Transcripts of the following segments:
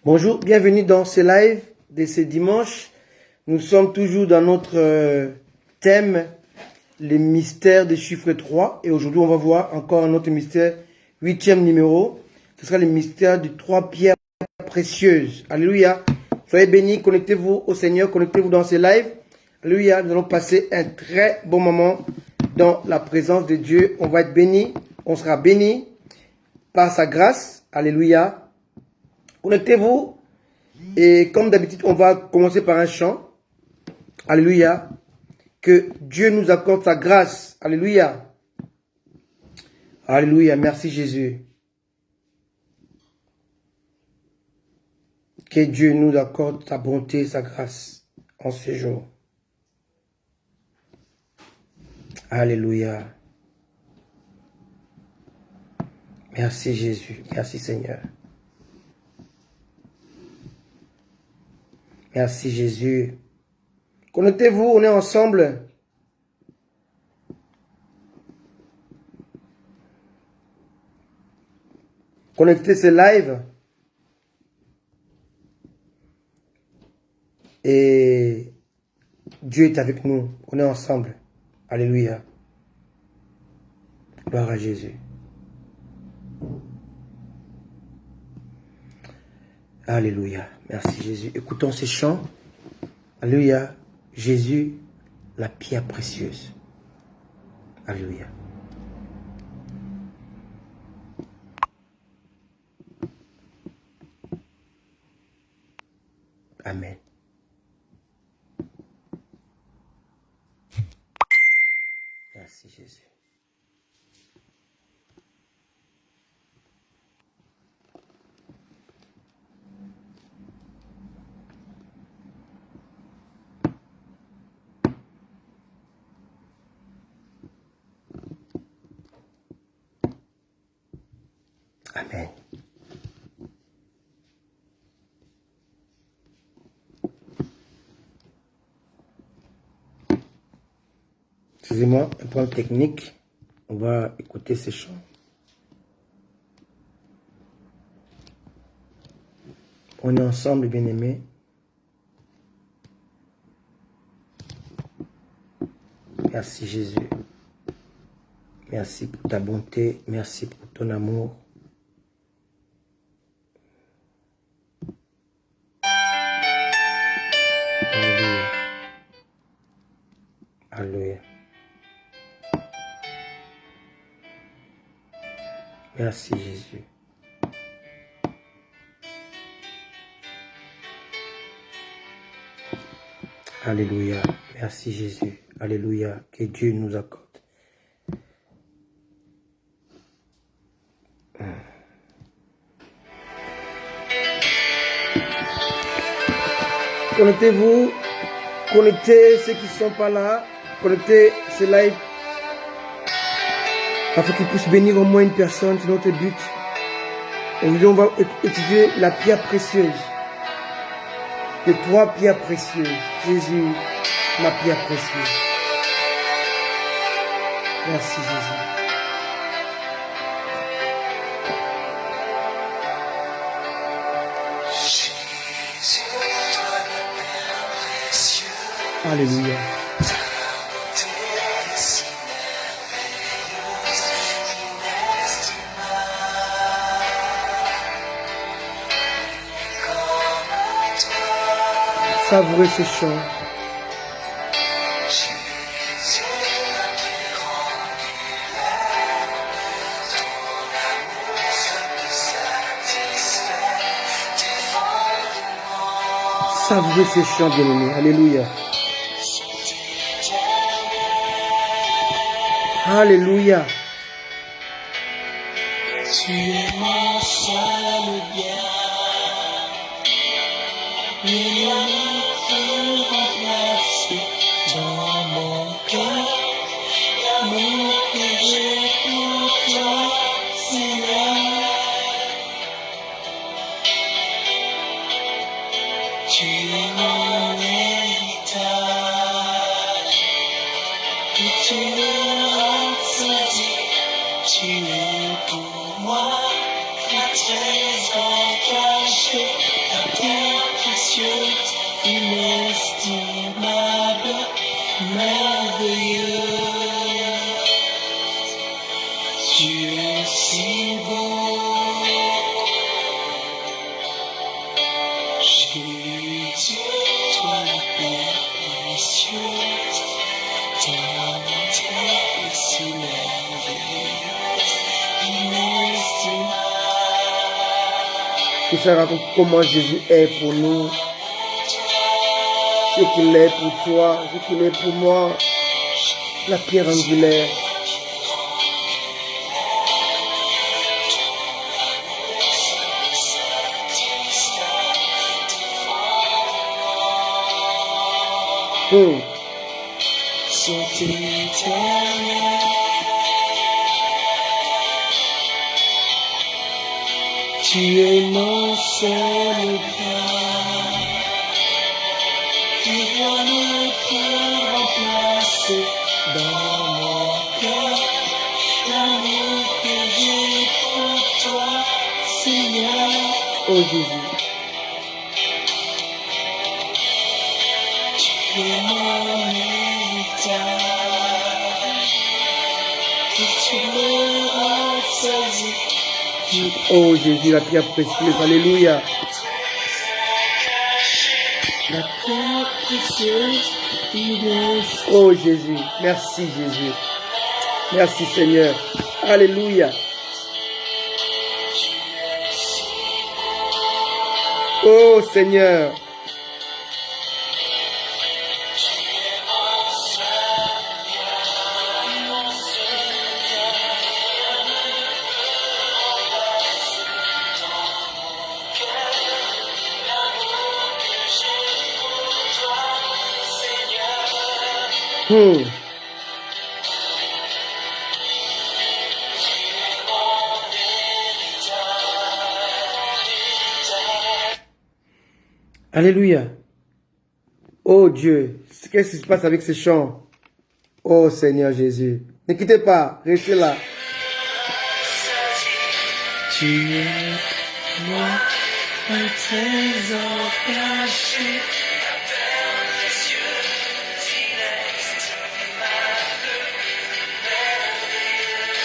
Bonjour, bienvenue dans ce live de ce dimanche. Nous sommes toujours dans notre thème, les mystères des chiffres 3. Et aujourd'hui, on va voir encore un autre mystère, 8e numéro. Ce sera le mystère des 3 pierres précieuses. Alléluia. Soyez bénis, connectez-vous au Seigneur, connectez-vous dans ce live. Alléluia, nous allons passer un très bon moment dans la présence de Dieu. On va être bénis, on sera bénis par sa grâce. Alléluia. Connectez-vous et comme d'habitude, on va commencer par un chant. Alléluia. Que Dieu nous accorde sa grâce. Alléluia. Alléluia. Merci Jésus. Que Dieu nous accorde sa bonté, sa grâce en ce jour. Alléluia. Merci Jésus. Merci Seigneur. Merci Jésus. Connectez-vous, on est ensemble. Connectez ce live. Et Dieu est avec nous. On est ensemble. Alléluia. Gloire à Jésus. Alléluia. Merci Jésus. Écoutons ces chants. Alléluia. Jésus, la pierre précieuse. Alléluia. Amen. Merci Jésus. Amen. Excusez-moi, un point technique. On va écouter ces chants. On est ensemble, bien-aimés. Merci Jésus. Merci pour ta bonté. Merci pour ton amour. Alléluia. Alléluia. Merci Jésus. Alléluia. Merci Jésus. Alléluia. Que Dieu nous accorde. Connectez-vous. Connectez ceux qui ne sont pas là. Connectez ce live. Afin qu'il puisse bénir au moins une personne. C'est notre but. Aujourd'hui, on va étudier la pierre précieuse. Les 3 pierres précieuses. Jésus, ma pierre précieuse. Merci Jésus. Alléluia. Savourez ce chant. Savourez ce chant, bien-aimé. Alléluia. Alléluia. Tu es mon seul bien. Il y a rien de remplacé dans mon cœur. L'amour que j'ai pour toi, Seigneur. Tu es mon héritage. Que tu me rassasies. Tu es pour moi un trésor caché. précieuse, inestimable, merveilleux. Tu es si beau, Jésus, toi la pierre précieuse, ta bonté est si merveilleuse, inestimable. Que ça raconte comment Jésus est pour nous, ce qu'il est pour toi, ce qu'il est pour moi, la pierre angulaire. Sont éternels. Tu es mon seul bien. Rien ne peut remplacer dans mon cœur l'amour que j'ai pour toi, Seigneur. Oh Jésus. Tu es mon héritage. Et tu me rassasies. Oh Jésus, la pierre précieuse. Alléluia. La pierre précieuse, inestimable. Oh Jésus. Merci Jésus. Merci Seigneur. Alléluia. Oh Seigneur. Alléluia. Oh Dieu, qu'est-ce qui se passe avec ces chants? Oh Seigneur Jésus. Ne quittez pas, restez là. Tu es moi un trésor caché, la perle précieuse, inestimable, merveilleuse.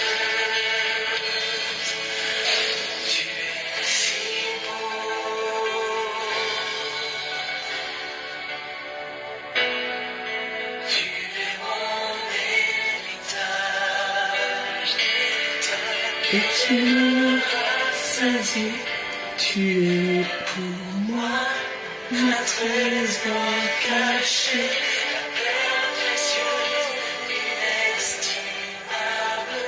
Tu es si beau. Tu es mon héritage, et tu me rassasies. Tu es pour moi un trésor caché, la perle précieuse, inestimable,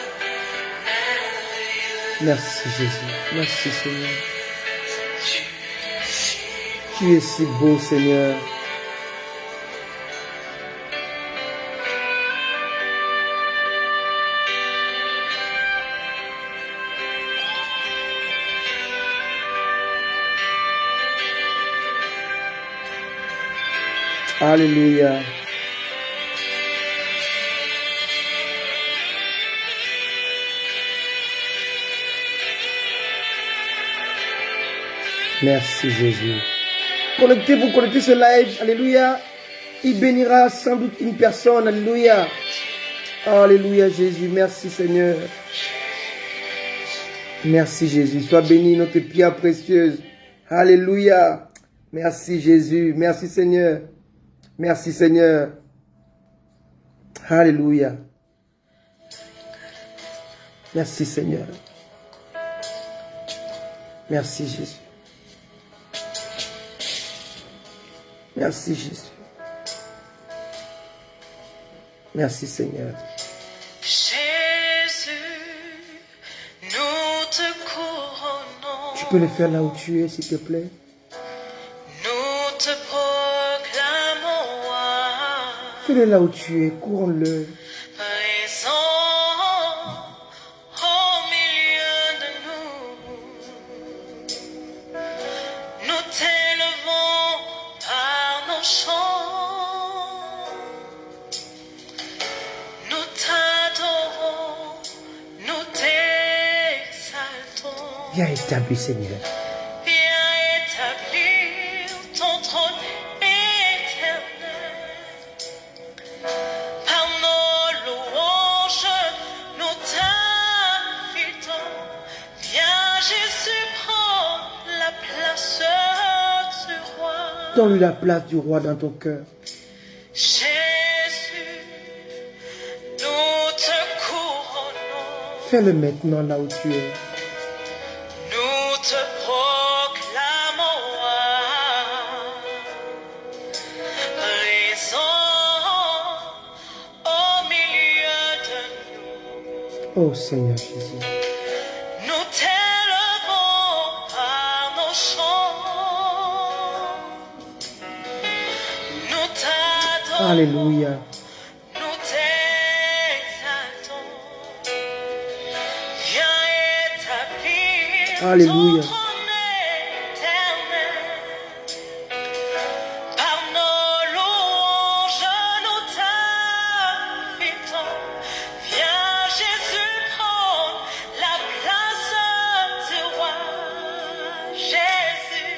merveilleuse. Merci Jésus. Merci Seigneur. Tu Tu es si es si beau Seigneur. Alléluia. Merci Jésus. Connectez-vous, connectez ce live. Alléluia. Il bénira sans doute une personne. Alléluia. Alléluia Jésus. Merci Seigneur. Merci Jésus. Sois béni notre pierre précieuse. Alléluia. Merci Jésus. Merci Seigneur. Merci Seigneur. Alléluia. Merci Seigneur. Merci Jésus. Merci Jésus. Merci Seigneur. Jésus, nous te couronnons. Tu peux le faire là où tu es, s'il te plaît. Nous te proclamons roi, Fais-le là où tu es, couronne-le. présent au milieu de nous. Nous t'élevons par nos chants. Nous t'adorons, nous t'exaltons. Viens établir, Seigneur. Viens établir ton trône Donne-lui la place du roi dans ton cœur. Jésus, nous te couronnons, Fais-le maintenant là où tu es. nous te proclamons raison au milieu de nous. Oh Seigneur Jésus. Nous t'élevons par nos chants, nous t'adorons, Alléluia. nous t'exaltons. Viens établir Alléluia. ton trône éternel. Par nos louanges, nous t'invitons. Viens Jésus prendre la place du roi. Jésus,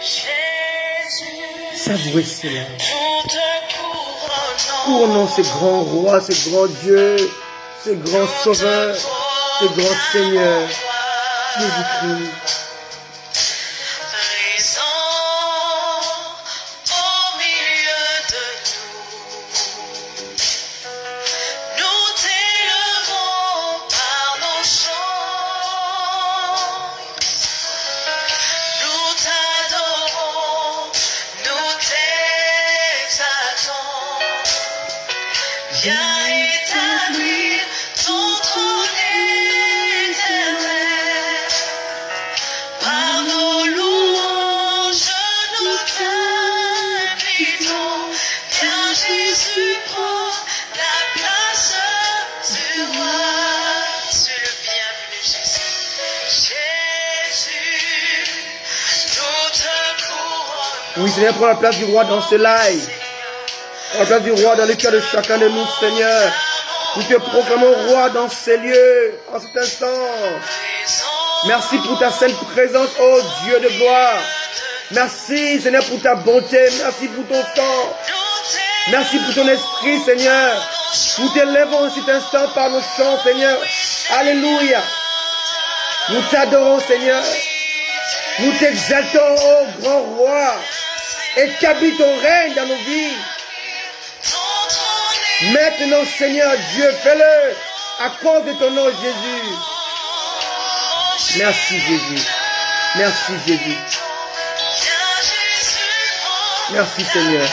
Jésus, Savourez cela. nous te couronnons. Couronnons ce grand roi, ce grand Dieu, ce grand sauveur, ce grand Seigneur, Jésus-Christ. Présent au milieu de nous, nous t'élevons par nos chants, nous t'adorons, nous t'exaltons. Viens établir ton trône éternel. Par nos louanges, nous t'invitons. Viens Jésus prends la place du roi. Sois le bienvenu Jésus. Jésus, nous te couronnons. Oui, Seigneur, prends la place du roi dans ce live. Prends la place du roi dans le cœur de chacun de nous, Seigneur. Nous te proclamons roi dans ces lieux, en cet instant. Merci pour ta sainte présence, ô Dieu de gloire. Merci, Seigneur, pour ta bonté. Merci pour ton sang. Merci pour ton esprit, Seigneur. Nous t'élèvons en cet instant par nos chants, Seigneur. Alléluia. Nous t'adorons, Seigneur. Nous t'exaltons, ô grand roi. Établis ton règne dans nos vies. Maintenant, Seigneur Dieu, fais-le à cause de ton nom, Jésus. Merci, Jésus. Merci, Jésus. Merci, Seigneur.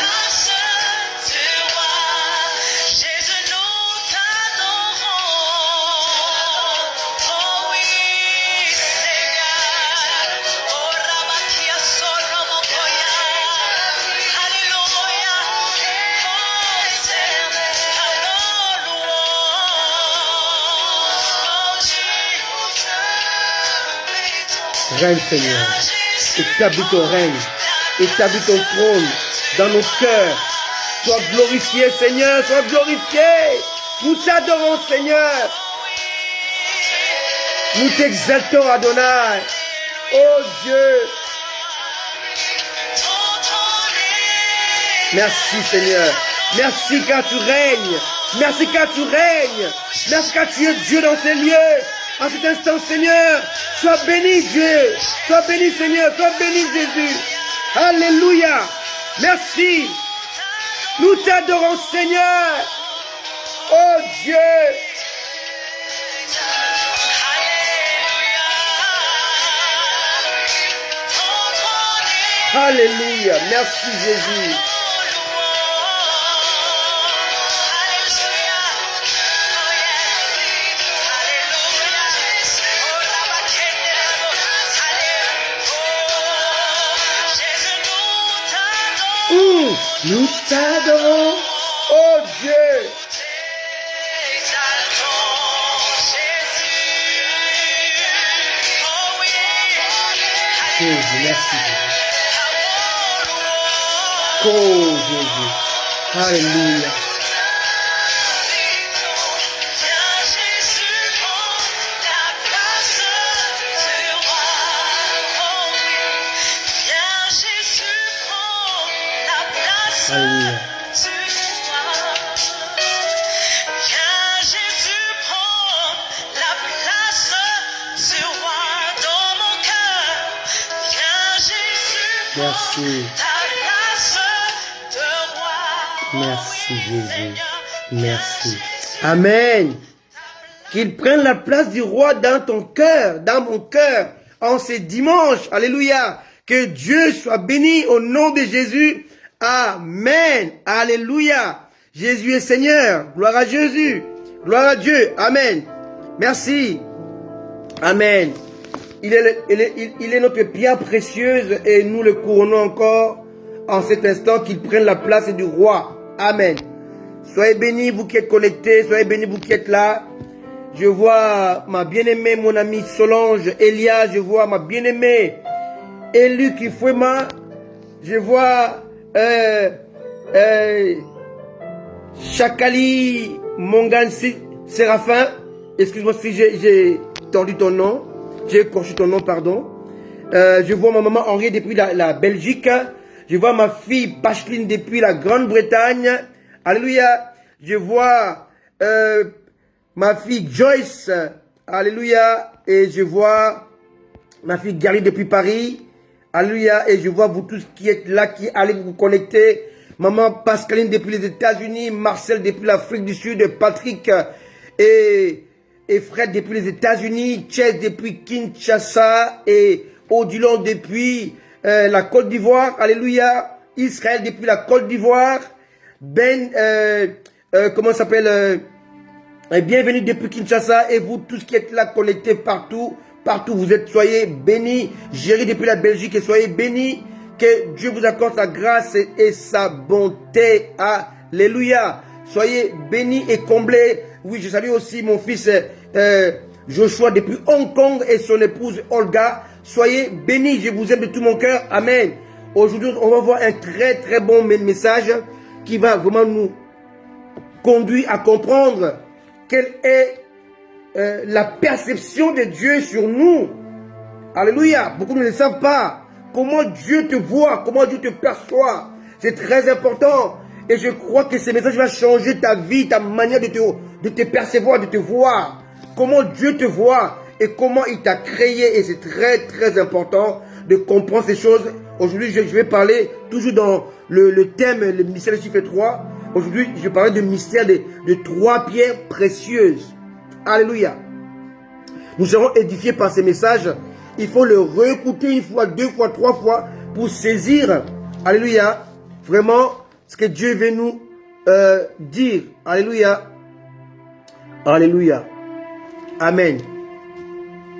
Règne, Seigneur. Établis ton règne. Établis ton trône dans nos cœurs. Sois glorifié, Seigneur. Sois glorifié. Nous t'adorons, Seigneur. Nous t'exaltons, Adonai. Oh Dieu. Merci, Seigneur. Merci car tu règnes. Merci car tu règnes. Merci car tu es Dieu dans ces lieux. En cet instant, Seigneur, sois béni, Dieu. Sois béni, Seigneur. Sois béni, Jésus. Alléluia. Merci. Nous t'adorons, Seigneur. Oh Dieu. Alléluia. Merci, Jésus. Nous t'adorons, oh Dieu. Jésus, merci Jésus. Oh Jésus. Alléluia. Alléluia. Viens Jésus prendre la place du roi dans mon cœur. Viens Jésus Merci. ta Merci Jésus. Merci. Amen. Qu'il prenne la place du roi dans ton cœur, dans mon cœur, en ces dimanches. Alléluia. Que Dieu soit béni au nom de Jésus. Amen. Alléluia. Jésus est Seigneur. Gloire à Jésus. Gloire à Dieu. Amen. Merci. Amen. Il est notre pierre précieuse et nous le couronnons encore en cet instant qu'il prenne la place du roi. Amen. Soyez bénis, vous qui êtes connectés. Soyez bénis, vous qui êtes là. Je vois ma bien-aimée, mon amie Solange, Elia. Je vois ma bien-aimée Élu Kifwema. Je vois Chakali Mongansi Séraphin. Excuse-moi si j'ai tordu ton nom. J'ai écorché ton nom, pardon. Je vois ma maman Henri depuis la Belgique. Je vois ma fille Pacheline depuis la Grande-Bretagne. Alléluia. Je vois ma fille Joyce. Alléluia. Et je vois ma fille Gary depuis Paris. Alléluia. Et je vois vous tous qui êtes là, qui allez vous connecter. Maman Pascaline depuis les États-Unis. Marcel depuis l'Afrique du Sud. Patrick et Fred depuis les États-Unis. Chess depuis Kinshasa. Et Odilon depuis la Côte d'Ivoire. Alléluia. Israël depuis la Côte d'Ivoire. Comment ça s'appelle bienvenue depuis Kinshasa. Et vous tous qui êtes là connectés partout. Partout vous êtes, soyez bénis. Géry depuis la Belgique et soyez bénis. Que Dieu vous accorde sa grâce et sa bonté. Alléluia. Soyez bénis et comblés. Oui, je salue aussi mon fils Joshua depuis Hong Kong et son épouse Olga. Soyez bénis, je vous aime de tout mon cœur. Amen. Aujourd'hui, on va voir un très très bon message qui va vraiment nous conduire à comprendre quelle est la perception de Dieu sur nous. Alléluia. Beaucoup ne le savent pas. Comment Dieu te voit, comment Dieu te perçoit. C'est très important. Et je crois que ce message va changer ta vie, ta manière de te percevoir, de te voir. Comment Dieu te voit et comment il t'a créé. Et c'est très très important de comprendre ces choses. Aujourd'hui, je vais parler toujours dans le thème, le mystère du chiffre 3. Aujourd'hui, je vais parler de mystère de 3 pierres précieuses. Alléluia. Nous serons édifiés par ces messages. Il faut le réécouter 1 fois, 2 fois, 3 fois pour saisir. Alléluia. Vraiment, ce que Dieu veut nous dire. Alléluia. Alléluia. Amen.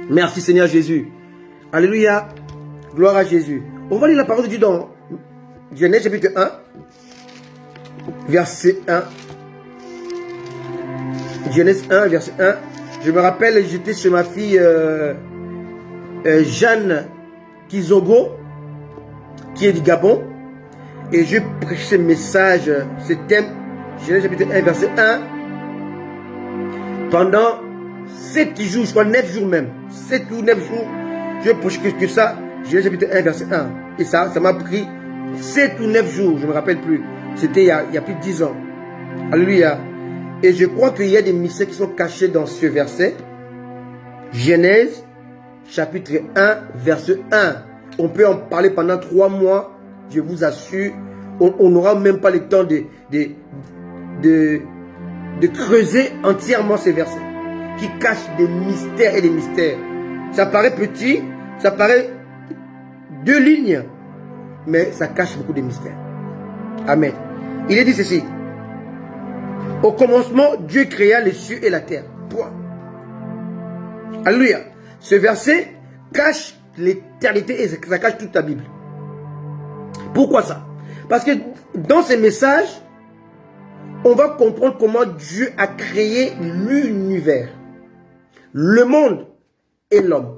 Merci Seigneur Jésus. Alléluia. Gloire à Jésus. On va lire la parole de Dieu dans Genèse chapitre 1. Verset 1. Genèse 1, verset 1. Je me rappelle, j'étais chez ma fille Jeanne Kizogo, qui est du Gabon. Et je prêche ce message, ce thème, Genèse chapitre 1, verset 1. Pendant 7 jours, je crois 9 jours même. 7 ou 9 jours, je prêche que ça, Genèse chapitre 1, verset 1. Et ça m'a pris 7 ou 9 jours, je ne me rappelle plus. C'était il y a plus de 10 ans. Alléluia. Et je crois qu'il y a des mystères qui sont cachés dans ce verset. Genèse chapitre 1, verset 1. On peut en parler pendant 3 mois. Je vous assure, on n'aura même pas le temps de creuser entièrement ces versets qui cachent des mystères et des mystères. Ça paraît petit, ça paraît 2 lignes, mais ça cache beaucoup de mystères. Amen. Il est dit ceci. Au commencement, Dieu créa les cieux et la terre. Point. Alléluia. Ce verset cache l'éternité et ça cache toute la Bible. Pourquoi ça? Parce que dans ces messages, on va comprendre comment Dieu a créé l'univers, le monde et l'homme.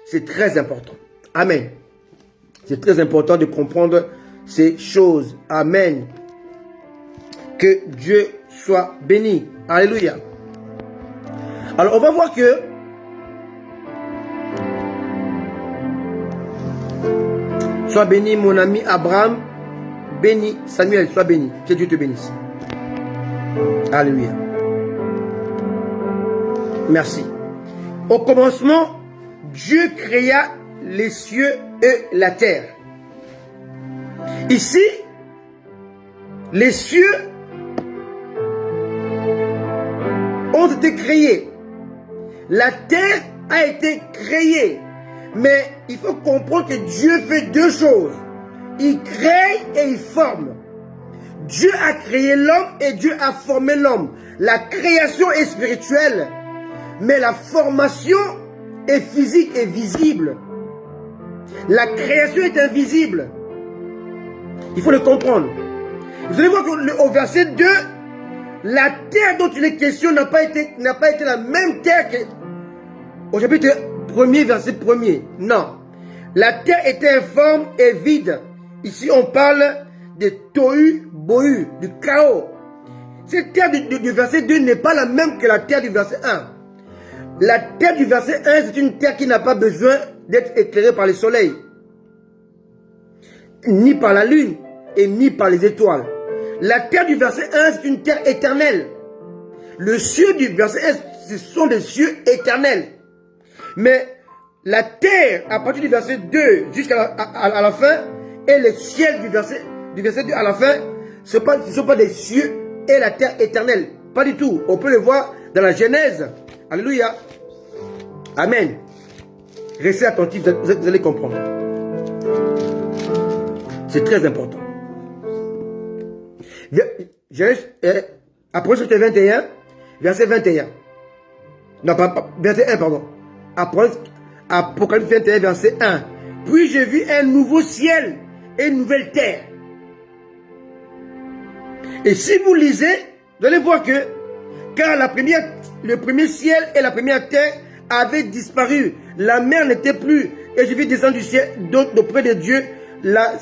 C'est très important. Amen. C'est très important de comprendre ces choses. Amen. Que Dieu soit béni. Alléluia. Alors, on va voir que sois béni, mon ami Abraham. Béni, Samuel, sois béni. Que Dieu te bénisse. Alléluia. Merci. Au commencement, Dieu créa les cieux et la terre. Ici, Les cieux ont été créés. La terre a été créée. Mais il faut comprendre que Dieu fait deux choses. Il crée et il forme. Dieu a créé l'homme et Dieu a formé l'homme. La création est spirituelle, mais la formation est physique et visible. La création est invisible. Il faut le comprendre. Vous allez voir qu'au verset 2, la terre dont il est question n'a pas été la même terre qu'au chapitre 1er, verset 1er. Non. La terre était informe et vide. Ici, on parle de tohu bohu, du chaos. Cette terre du verset 2 n'est pas la même que la terre du verset 1. La terre du verset 1, c'est une terre qui n'a pas besoin d'être éclairée par le soleil, ni par la lune, et ni par les étoiles. La terre du verset 1, c'est une terre éternelle. Le ciel du verset 1, ce sont des cieux éternels. Mais la terre, à partir du verset 2 jusqu'à la fin, et le ciel du verset 2 à la fin, ce ne sont pas des cieux et la terre éternelle. Pas du tout. On peut le voir dans la Genèse. Alléluia. Amen. Restez attentifs, vous allez comprendre. C'est très important. Apocalypse 21, verset 21. Non, pas verset 1, pardon. Apocalypse 21, verset 1. Puis j'ai vu un nouveau ciel et une nouvelle terre. Et si vous lisez, vous allez voir que, car le premier ciel et la première terre avaient disparu, la mer n'était plus, et je vis descendre du ciel d'auprès de Dieu, la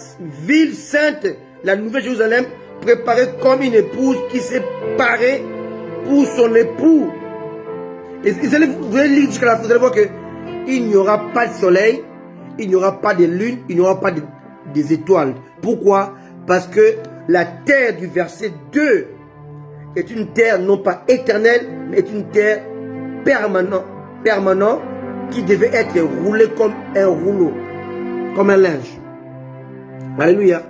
ville sainte, la nouvelle Jérusalem, préparée comme une épouse qui s'est parée pour son époux. Et vous allez lire jusqu'à la fin, vous allez voir que il n'y aura pas de soleil, il n'y aura pas de lune, il n'y aura pas des étoiles. Pourquoi? Parce que la terre du verset 2 est une terre non pas éternelle, mais est une terre permanente qui devait être roulée comme un rouleau, comme un linge. Alléluia.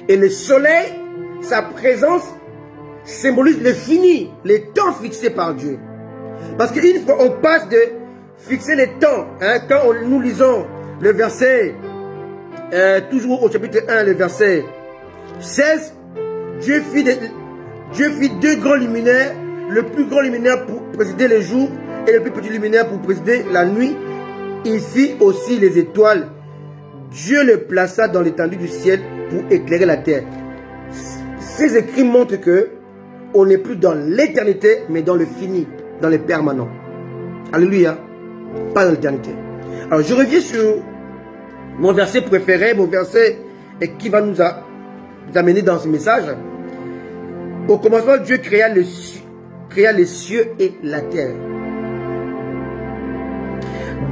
Et le soleil, sa présence symbolise le fini, les temps fixés par Dieu. Parce qu'une fois on passe de fixer les temps, quand nous lisons le verset, toujours au chapitre 1, le verset 16, Dieu fit deux grands luminaires, le plus grand luminaire pour présider le jour et le plus petit luminaire pour présider la nuit. Il fit aussi les étoiles. Dieu les plaça dans l'étendue du ciel pour éclairer la terre. Ces écrits montrent que on n'est plus dans l'éternité, mais dans le fini, dans le permanent. Alléluia. Pas dans l'éternité. Alors je reviens sur mon verset préféré, mon verset qui va nous amener dans ce message. Au commencement, Dieu créa les cieux et la terre.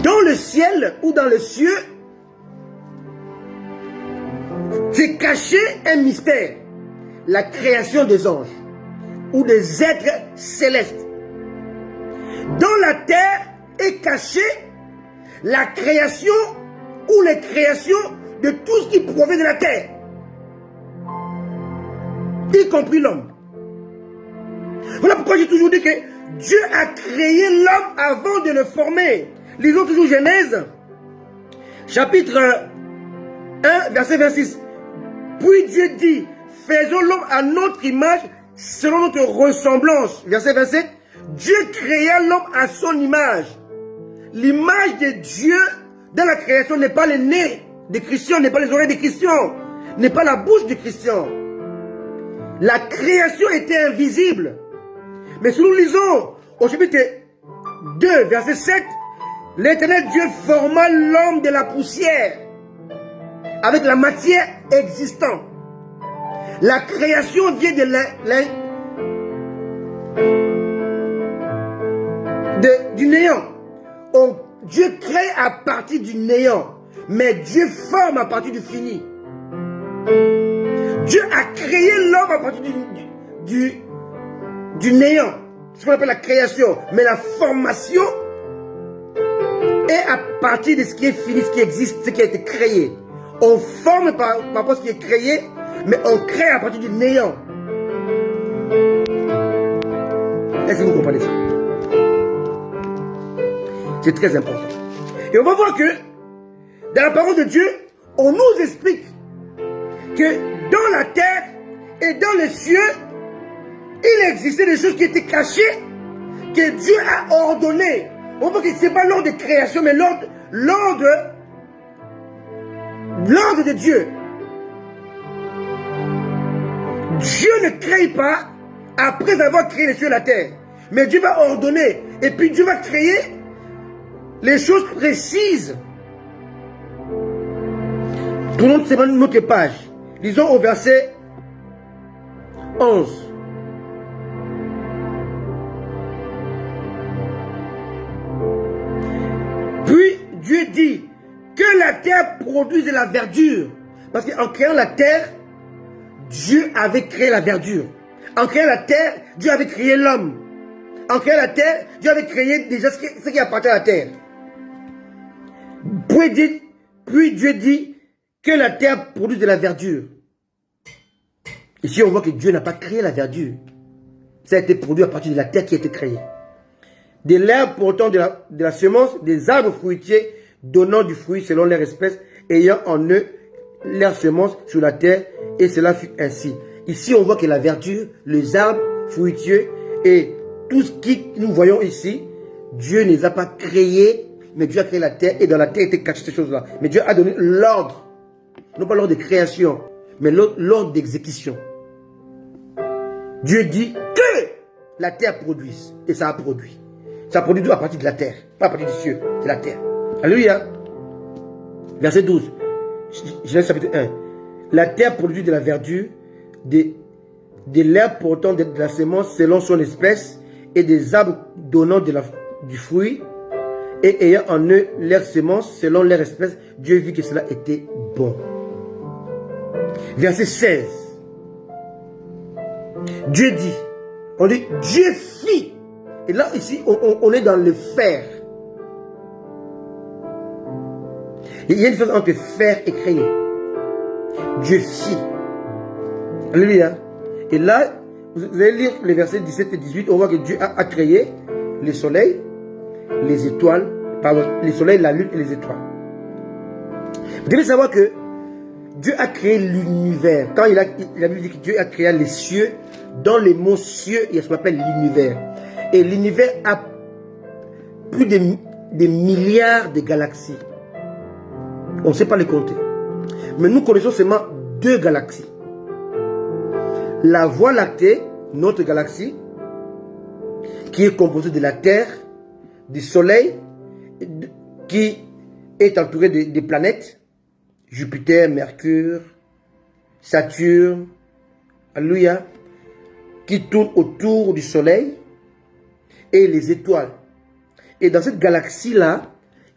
Dans le ciel ou dans les cieux, c'est caché un mystère. La création des anges ou des êtres célestes. Dans la terre est cachée la création ou les créations de tout ce qui provient de la terre, y compris l'homme. Voilà pourquoi j'ai toujours dit que Dieu a créé l'homme avant de le former. Lisons toujours Genèse, chapitre 1, verset 26. Puis Dieu dit, faisons l'homme à notre image, selon notre ressemblance. Verset 27. Dieu créa l'homme à son image. L'image de Dieu dans la création n'est pas le nez des Christians, n'est pas les oreilles des Christians, n'est pas la bouche des Christians. La création était invisible. Mais si nous lisons au chapitre 2, verset 7, l'Éternel Dieu forma l'homme de la poussière avec la matière existante. La création vient du néant. Dieu crée à partir du néant, mais Dieu forme à partir du fini. Dieu a créé l'homme à partir du néant, ce qu'on appelle la création, mais la formation est à partir de ce qui est fini, ce qui existe, ce qui a été créé. On forme par rapport à ce qui est créé, mais on crée à partir du néant. Est-ce que vous comprenez ça? C'est très important. Et on va voir que dans la parole de Dieu, on nous explique que dans la terre et dans les cieux, il existait des choses qui étaient cachées, que Dieu a ordonnées. On voit que ce n'est pas l'ordre de création, mais l'ordre de Dieu. Dieu ne crée pas après avoir créé les cieux et la terre. Mais Dieu va ordonner. Et puis Dieu va créer les choses précises. Tournons notre page. Lisons au verset 11. Puis Dieu dit que la terre produise de la verdure. Parce qu'en créant la terre, Dieu avait créé la verdure. En créant la terre, Dieu avait créé l'homme. En créant la terre, Dieu avait créé déjà ce qui appartient à la terre. Puis Dieu dit que la terre produise de la verdure. Ici, on voit que Dieu n'a pas créé la verdure. Ça a été produit à partir de la terre qui a été créée. De l'herbe portant de la semence, des arbres fruitiers donnant du fruit selon leur espèce, ayant en eux leur semence sur la terre, et cela fut ainsi. Ici, on voit que la verdure, les arbres fruitiers et tout ce que nous voyons ici, Dieu ne les a pas créés, mais Dieu a créé la terre, et dans la terre étaient cachées ces choses-là. Mais Dieu a donné l'ordre, non pas l'ordre de création, mais l'ordre d'exécution. Dieu dit que la terre produise, et ça a produit. Ça produit à partir de la terre, pas à partir du ciel, c'est la terre. Alléluia. Verset 12. Genèse chapitre 1. La terre produit de la verdure, de l'herbe portant de la semence selon son espèce, et des arbres donnant du fruit, et ayant en eux leur semence selon leur espèce. Dieu vit que cela était bon. Verset 16. Dieu dit, on dit Dieu fit. Et là, ici, on est dans le faire. Il y a une différence entre faire et créer. Dieu fit. Alléluia. Et là, vous allez lire les versets 17 et 18. On voit que Dieu a créé le soleil, les étoiles, pardon, le soleil, la lune et les étoiles. Vous devez savoir que Dieu a créé l'univers. Quand il a dit que Dieu a créé les cieux, dans les mots cieux, il y a ce qu'on appelle l'univers. Et l'univers a plus de milliards de galaxies. On ne sait pas les compter. Mais nous connaissons seulement 2 galaxies. La Voie lactée, notre galaxie, qui est composée de la Terre, du Soleil, qui est entourée des planètes, Jupiter, Mercure, Saturne, alléluia, qui tournent autour du Soleil, et les étoiles. Et dans cette galaxie-là,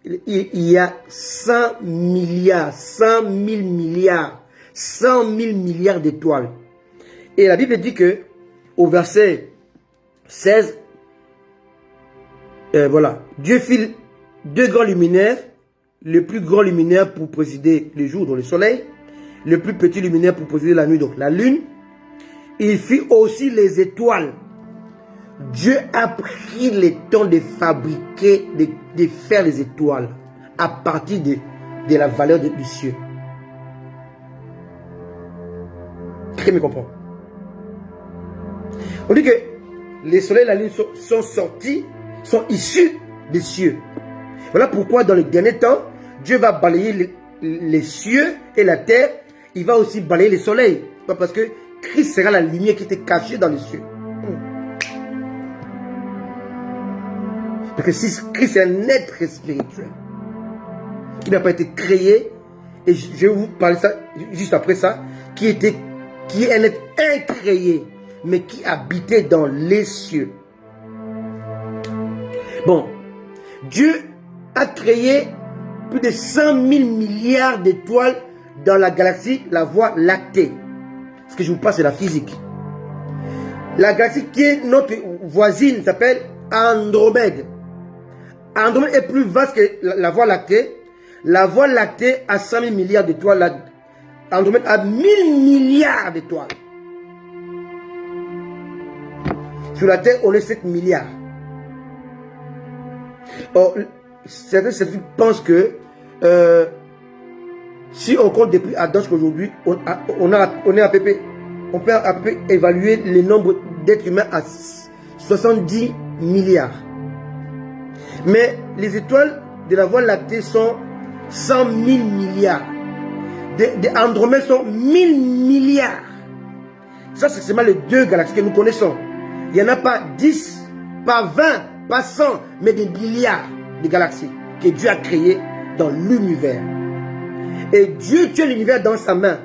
il y a 100 milliards, 100 000 milliards, 100 000 milliards d'étoiles. Et la Bible dit que, au verset 16, voilà, Dieu fit 2 grands luminaires, le plus grand luminaire pour présider le jour, donc le soleil, le plus petit luminaire pour présider la nuit, donc la lune. Il fit aussi les étoiles. Dieu a pris le temps de fabriquer, de faire les étoiles à partir de la valeur du ciel. Qui me comprend? On dit que les soleils et la lune sont sortis, sont issus des cieux. Voilà pourquoi dans les derniers temps, Dieu va balayer les cieux et la terre. Il va aussi balayer les soleils. Parce que Christ sera la lumière qui était cachée dans les cieux. Parce que si Christ est un être spirituel qui n'a pas été créé, et je vais vous parler ça juste après ça, qui est un être incréé, mais qui habitait dans les cieux. Bon, Dieu a créé plus de 100 000 milliards d'étoiles dans la galaxie, la Voie lactée. Ce que je vous passe, c'est la physique. La galaxie qui est notre voisine s'appelle Andromède. Andromède est plus vaste que la Voie lactée. La Voie lactée a 100 000 milliards d'étoiles. Andromède a 1000 milliards d'étoiles. Sur la terre, on est 7 milliards. Or, certains scientifiques pensent que si on compte depuis Adam jusqu'aujourd'hui, on peut à peu près évaluer le nombre d'êtres humains à 70 milliards. Mais les étoiles de la Voie lactée sont 100 000 milliards. Des Andromèdes sont 1000 milliards. Ça, c'est seulement les 2 galaxies que nous connaissons. Il n'y en a pas 10, pas 20, pas 100, mais des milliards de galaxies que Dieu a créées dans l'univers. Et Dieu tient l'univers dans sa main.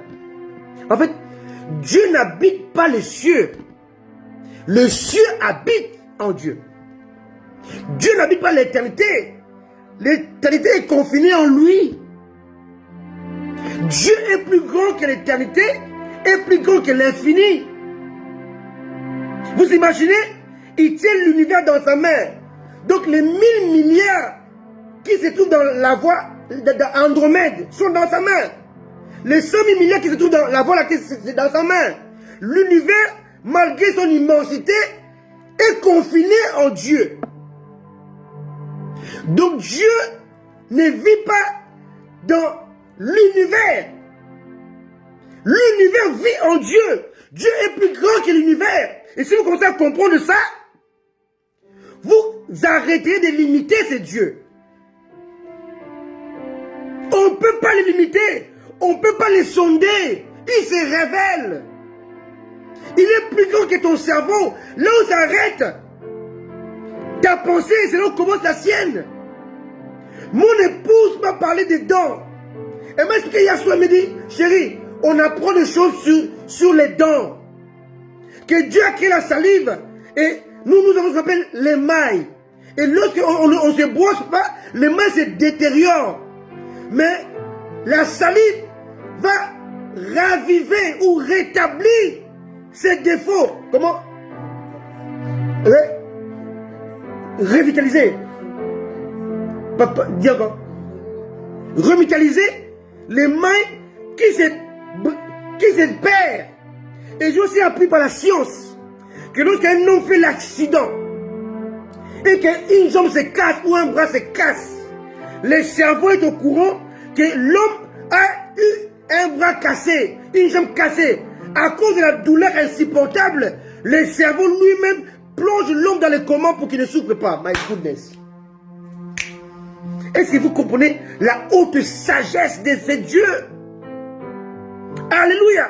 En fait, Dieu n'habite pas les cieux. Le ciel habite en Dieu. Dieu n'habite pas l'éternité. L'éternité est confinée en lui. Dieu est plus grand que l'éternité, est plus grand que l'infini. Vous imaginez? Il tient l'univers dans sa main. Donc les 1000 milliards qui se trouvent dans la voie d'Andromède sont dans sa main. Les 100 000 milliards qui se trouvent dans la voie lactée, c'est dans sa main. L'univers, malgré son immensité, est confiné en Dieu. Donc Dieu ne vit pas dans l'univers. L'univers vit en Dieu. Dieu est plus grand que l'univers. Et si vous commencez à comprendre ça, vous arrêterez de limiter ces dieux. On ne peut pas les limiter. On ne peut pas les sonder. Ils se révèlent. Il est plus grand que ton cerveau. Là où ça arrête ta pensée, c'est là où commence la sienne. Mon épouse m'a parlé des dents. Elle m'a expliqué hier soir, elle m'a dit, chérie, on apprend des choses sur les dents. Que Dieu a créé la salive. Et nous avons ce qu'on appelle l'émail. Et lorsqu'on ne se brosse pas, l'émail se détériore. Mais la salive va raviver ou rétablir ses défauts. Comment? Revitaliser. Dis encore. Revitaliser l'émail qui se perd. Et j'ai aussi appris par la science que lorsqu'un homme fait l'accident et qu'une jambe se casse ou un bras se casse, le cerveau est au courant que l'homme a eu un bras cassé, une jambe cassée. À cause de la douleur insupportable, le cerveau lui-même plonge l'homme dans le coma pour qu'il ne souffre pas. My goodness. Est-ce que vous comprenez la haute sagesse de ces dieux? Alléluia.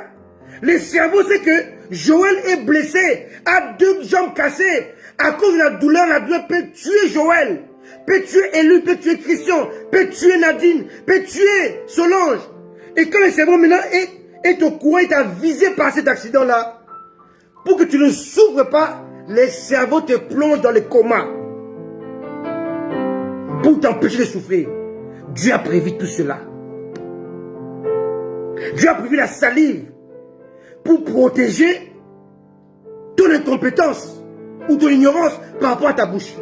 Le cerveau sait que Joël est blessé, a 2 jambes cassées. À cause de la douleur peut tuer Joël, peut tuer Élu, peut tuer Christian, peut tuer Nadine, peut tuer Solange. Et quand le cerveau maintenant est au courant, est avisé par cet accident-là, pour que tu ne souffres pas, le cerveau te plonge dans le coma. Pour t'empêcher de souffrir. Dieu a prévu tout cela. Dieu a prévu la salive pour protéger ton incompétence ou ton ignorance par rapport à ta bouche.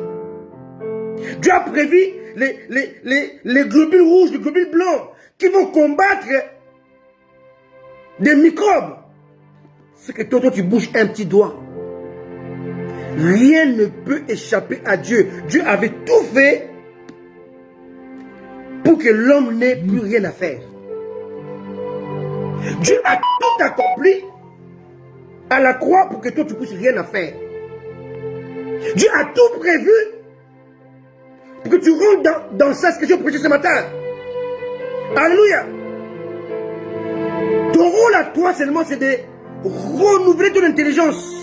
Dieu a prévu les globules rouges, les globules blancs qui vont combattre des microbes. C'est que toi, tu bouges un petit doigt. Rien ne peut échapper à Dieu. Dieu avait tout fait pour que l'homme n'ait plus rien à faire. Dieu a tout accompli à la croix pour que toi tu puisses rien à faire. Dieu a tout prévu pour que tu rentres dans ça, ce que j'ai prêché ce matin. Alléluia. Ton rôle à toi seulement, c'est de renouveler ton intelligence.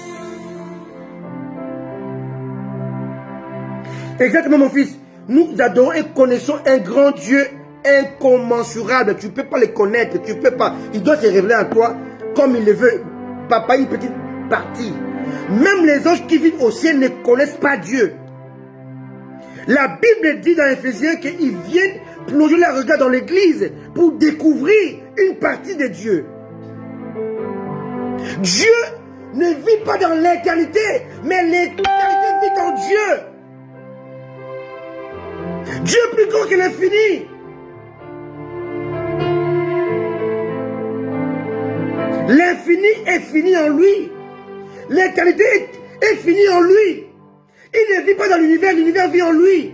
Exactement, mon fils. Nous adorons et connaissons un grand Dieu incommensurable. Tu ne peux pas le connaître, tu ne peux pas. Il doit se révéler à toi comme il le veut. Papa, une petite partie. Même les anges qui vivent au ciel ne connaissent pas Dieu. La Bible dit dans Éphésiens qu'ils viennent plonger leur regard dans l'église pour découvrir une partie de Dieu. Dieu ne vit pas dans l'éternité, mais l'éternité vit en Dieu. Dieu est plus grand que l'infini. L'infini est fini en lui. L'éternité est fini en lui. Il ne vit pas dans l'univers vit en lui.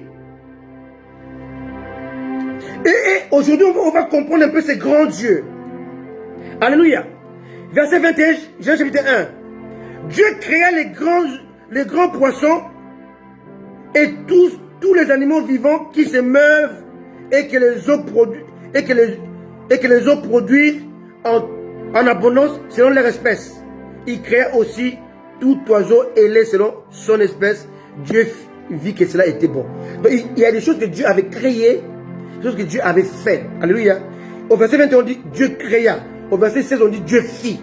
Et aujourd'hui, on va comprendre un peu ces grands dieux. Alléluia. Verset 21, Genèse chapitre 1. Dieu créa les grands poissons et tous les animaux vivants qui se meuvent et que les eaux produisent en abondance selon leur espèce. Il créa aussi tout oiseau ailé selon son espèce. Dieu vit que cela était bon. Donc, il y a des choses que Dieu avait créées, des choses que Dieu avait faites. Alléluia. Au verset 21, on dit Dieu créa. Au verset 16, on dit Dieu fit.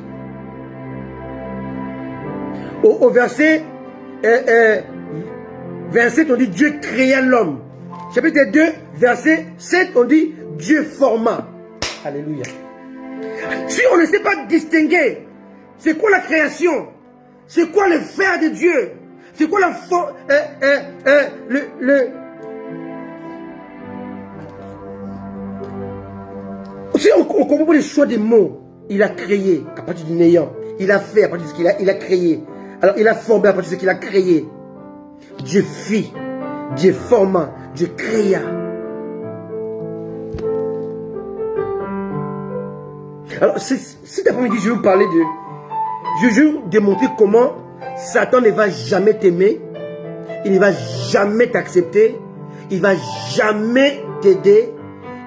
Au verset 27, on dit Dieu créa l'homme. Chapitre 2, verset 7, on dit Dieu forma. Alléluia. Si on ne sait pas distinguer, c'est quoi la création? C'est quoi le faire de Dieu? C'est quoi la Si on comprend pas les choix des mots, il a créé à partir du néant. Il a fait à partir de ce qu'il a créé. Alors il a formé à partir de ce qu'il a créé. Dieu fit, Dieu forma, Dieu créa. Alors cet après-midi, je vais vous parler de... Je vais vous démontrer comment Satan ne va jamais t'aimer. Il ne va jamais t'accepter. Il ne va jamais t'aider.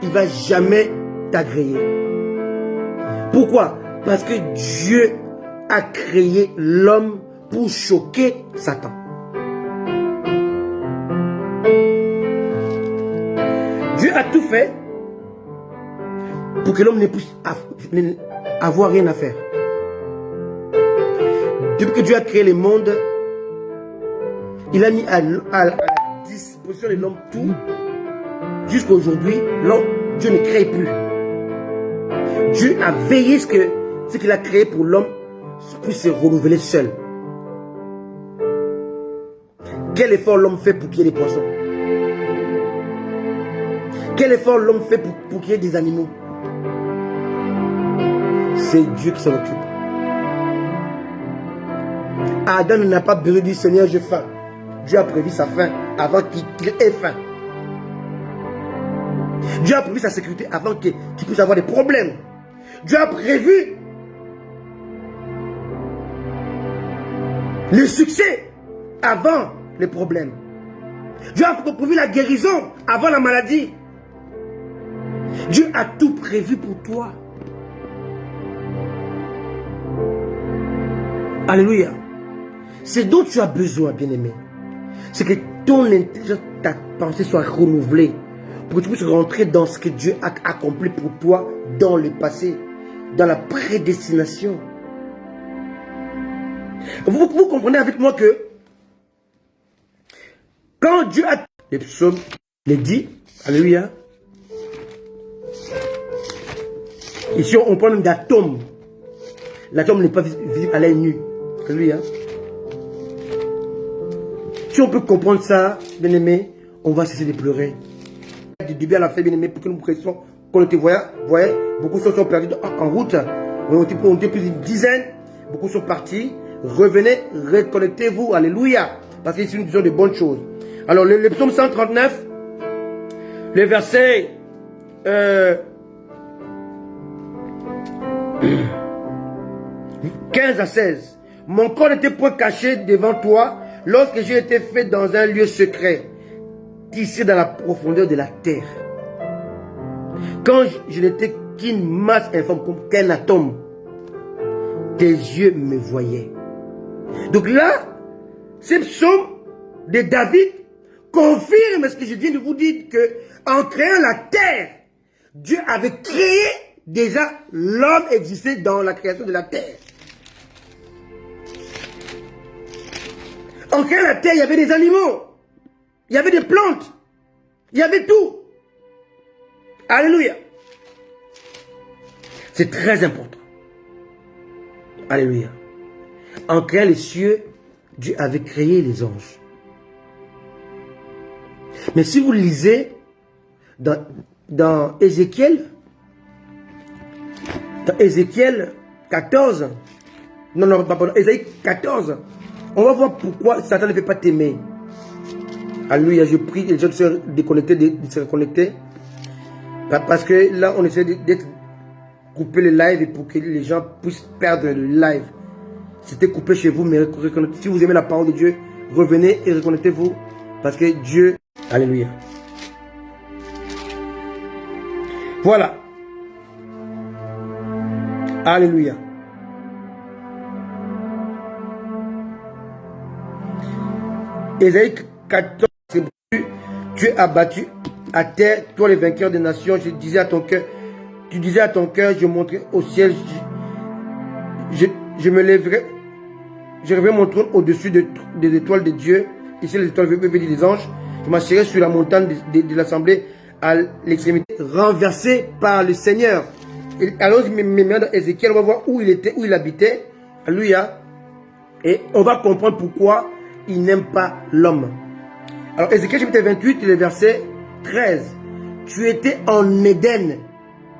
Il ne va jamais t'agréer. Pourquoi? Parce que Dieu a créé l'homme pour choquer Satan. Dieu a tout fait pour que l'homme ne puisse avoir rien à faire. Depuis que Dieu a créé le monde, il a mis à la disposition de l'homme tout. Jusqu'à aujourd'hui, Dieu ne crée plus. Dieu a veillé ce qu'il a créé pour l'homme puisse se renouveler seul. Quel effort l'homme fait pour qu'il y ait des poissons? Quel effort l'homme fait pour qu'il y ait des animaux? C'est Dieu qui s'en occupe. Adam n'a pas besoin de dire Seigneur, j'ai faim. Dieu a prévu sa faim avant qu'il ait faim. Dieu a prévu sa sécurité avant qu'il puisse avoir des problèmes. Dieu a prévu le succès avant les problèmes. Dieu a prévu la guérison avant la maladie. Dieu a tout prévu pour toi. Alléluia. Ce dont tu as besoin, bien-aimé, c'est que ton intelligence, ta pensée soit renouvelée pour que tu puisses rentrer dans ce que Dieu a accompli pour toi dans le passé, dans la prédestination. Vous comprenez avec moi que quand Dieu a... Les psaumes les dit, alléluia. Ici, on parle d'atome. L'atome n'est pas visible à l'œil nu. Alléluia. Si on peut comprendre ça, bien aimé, on va cesser de pleurer. Du début à la fin, bien aimé, pour que nous pressions, qu'on te voyait, beaucoup sont perdus en route. On était plus d'une dizaine, beaucoup sont partis. Revenez, reconnectez-vous, alléluia. Parce qu'ici nous disons de bonnes choses. Alors, le psaume 139, le verset 15 à 16. Mon corps n'était point caché devant toi lorsque j'ai été fait dans un lieu secret, tissé dans la profondeur de la terre. Quand je n'étais qu'une masse informe, comme qu'un atome, tes yeux me voyaient. Donc là, ce psaume de David confirme ce que je viens de vous dire, que en créant la terre, Dieu avait créé déjà l'homme existait dans la création de la terre. En créant la terre, il y avait des animaux, il y avait des plantes, il y avait tout. Alléluia. C'est très important. Alléluia. En créant les cieux, Dieu avait créé les anges. Mais si vous lisez dans Ézéchiel 14, Ésaïe 14, On va voir pourquoi Satan ne peut pas t'aimer. Alléluia, je prie que les gens se déconnecter, de se reconnecter. Parce que là, on essaie d'être couper le live et pour que les gens puissent perdre le live. C'était coupé chez vous, mais si vous aimez la parole de Dieu, revenez et reconnectez-vous. Parce que Dieu... Alléluia. Voilà. Alléluia. Ésaïe 14, tu es abattu à terre, toi les vainqueurs des nations. Je disais à ton cœur, tu disais à ton cœur, je monterai au ciel, je me lèverai, je reverrai mon trône au-dessus des étoiles de Dieu. Ici les étoiles veulent dire des anges. Je m'asserai sur la montagne de l'assemblée à l'extrémité, renversé par le Seigneur. Alors je me mets dans Ézéchiel, on va voir où il était, où il habitait. Alléluia. Et on va comprendre pourquoi il n'aime pas l'homme. Alors Ézéchiel chapitre 28, le verset 13. Tu étais en Éden,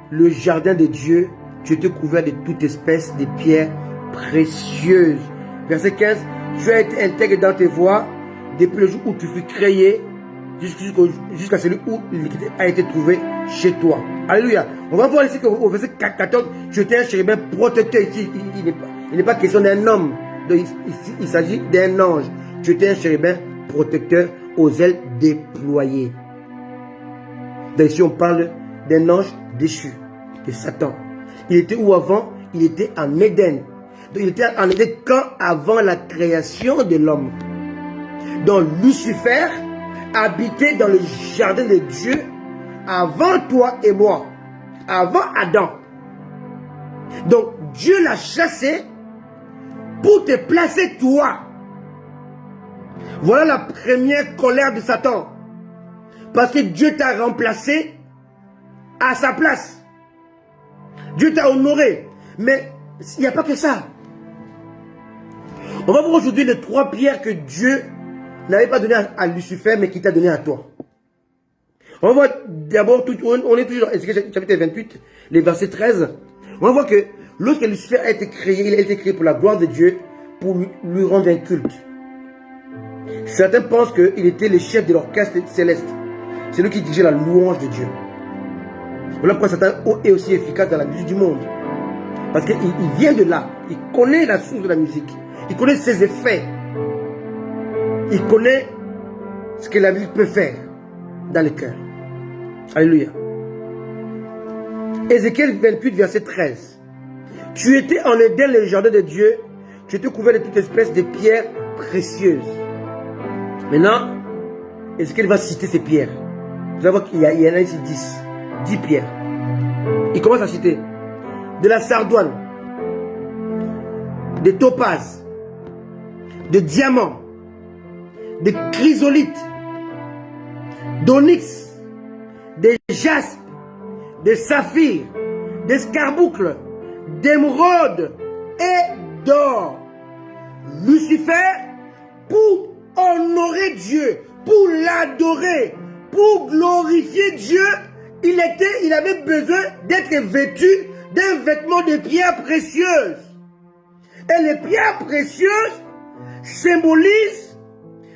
le jardin de Dieu. Tu étais couvert de toute espèce de pierres précieuses. Verset 15. Tu as été intègre dans tes voies depuis le jour où tu fus créé jusqu'à celui où l'iniquité a été trouvé chez toi. Alléluia. On va voir ici qu'au verset 14, tu étais un chérubin protecteur. Ici, il n'est pas question d'un homme. Il s'agit d'un ange. Tu étais un chérubin protecteur aux ailes déployées. Donc ici on parle d'un ange déchu, de Satan. Il était où avant? Il était en Éden. Donc il était en Éden quand avant la création de l'homme. Donc Lucifer habitait dans le jardin de Dieu avant toi et moi, avant Adam. Donc Dieu l'a chassé pour te placer toi. Voilà la première colère de Satan. Parce que Dieu t'a remplacé à sa place. Dieu t'a honoré. Mais il n'y a pas que ça. On va voir aujourd'hui les 3 pierres que Dieu n'avait pas donné à Lucifer, mais qui t'a donné à toi. On va voir d'abord, on est toujours dans Ézéchiel chapitre 28, les versets 13. On va voir que lorsque Lucifer a été créé, il a été créé pour la gloire de Dieu, pour lui rendre un culte. Certains pensent qu'il était le chef de l'orchestre céleste. C'est lui qui dirigeait la louange de Dieu. Voilà pourquoi Satan est aussi efficace dans la musique du monde. Parce qu'il vient de là. Il connaît la source de la musique. Il connaît ses effets. Il connaît ce que la musique peut faire dans le cœur. Alléluia. Ézéchiel 28, verset 13. Tu étais en Éden, le jardin de Dieu. Tu étais couvert de toute espèce de pierres précieuses. Maintenant, Ézéchiel va citer ces pierres. Vous allez voir qu'il y en a ici 10. 10 pierres. Il commence à citer de la sardoine, des topazes, des diamants, des chrysolites, d'onyx, des jaspes, des saphirs, des scarboucles, d'émeraudes et d'or. Lucifer, pour honorer Dieu, pour l'adorer, pour glorifier Dieu, il avait besoin d'être vêtu d'un vêtement de pierres précieuses. Et les pierres précieuses symbolisent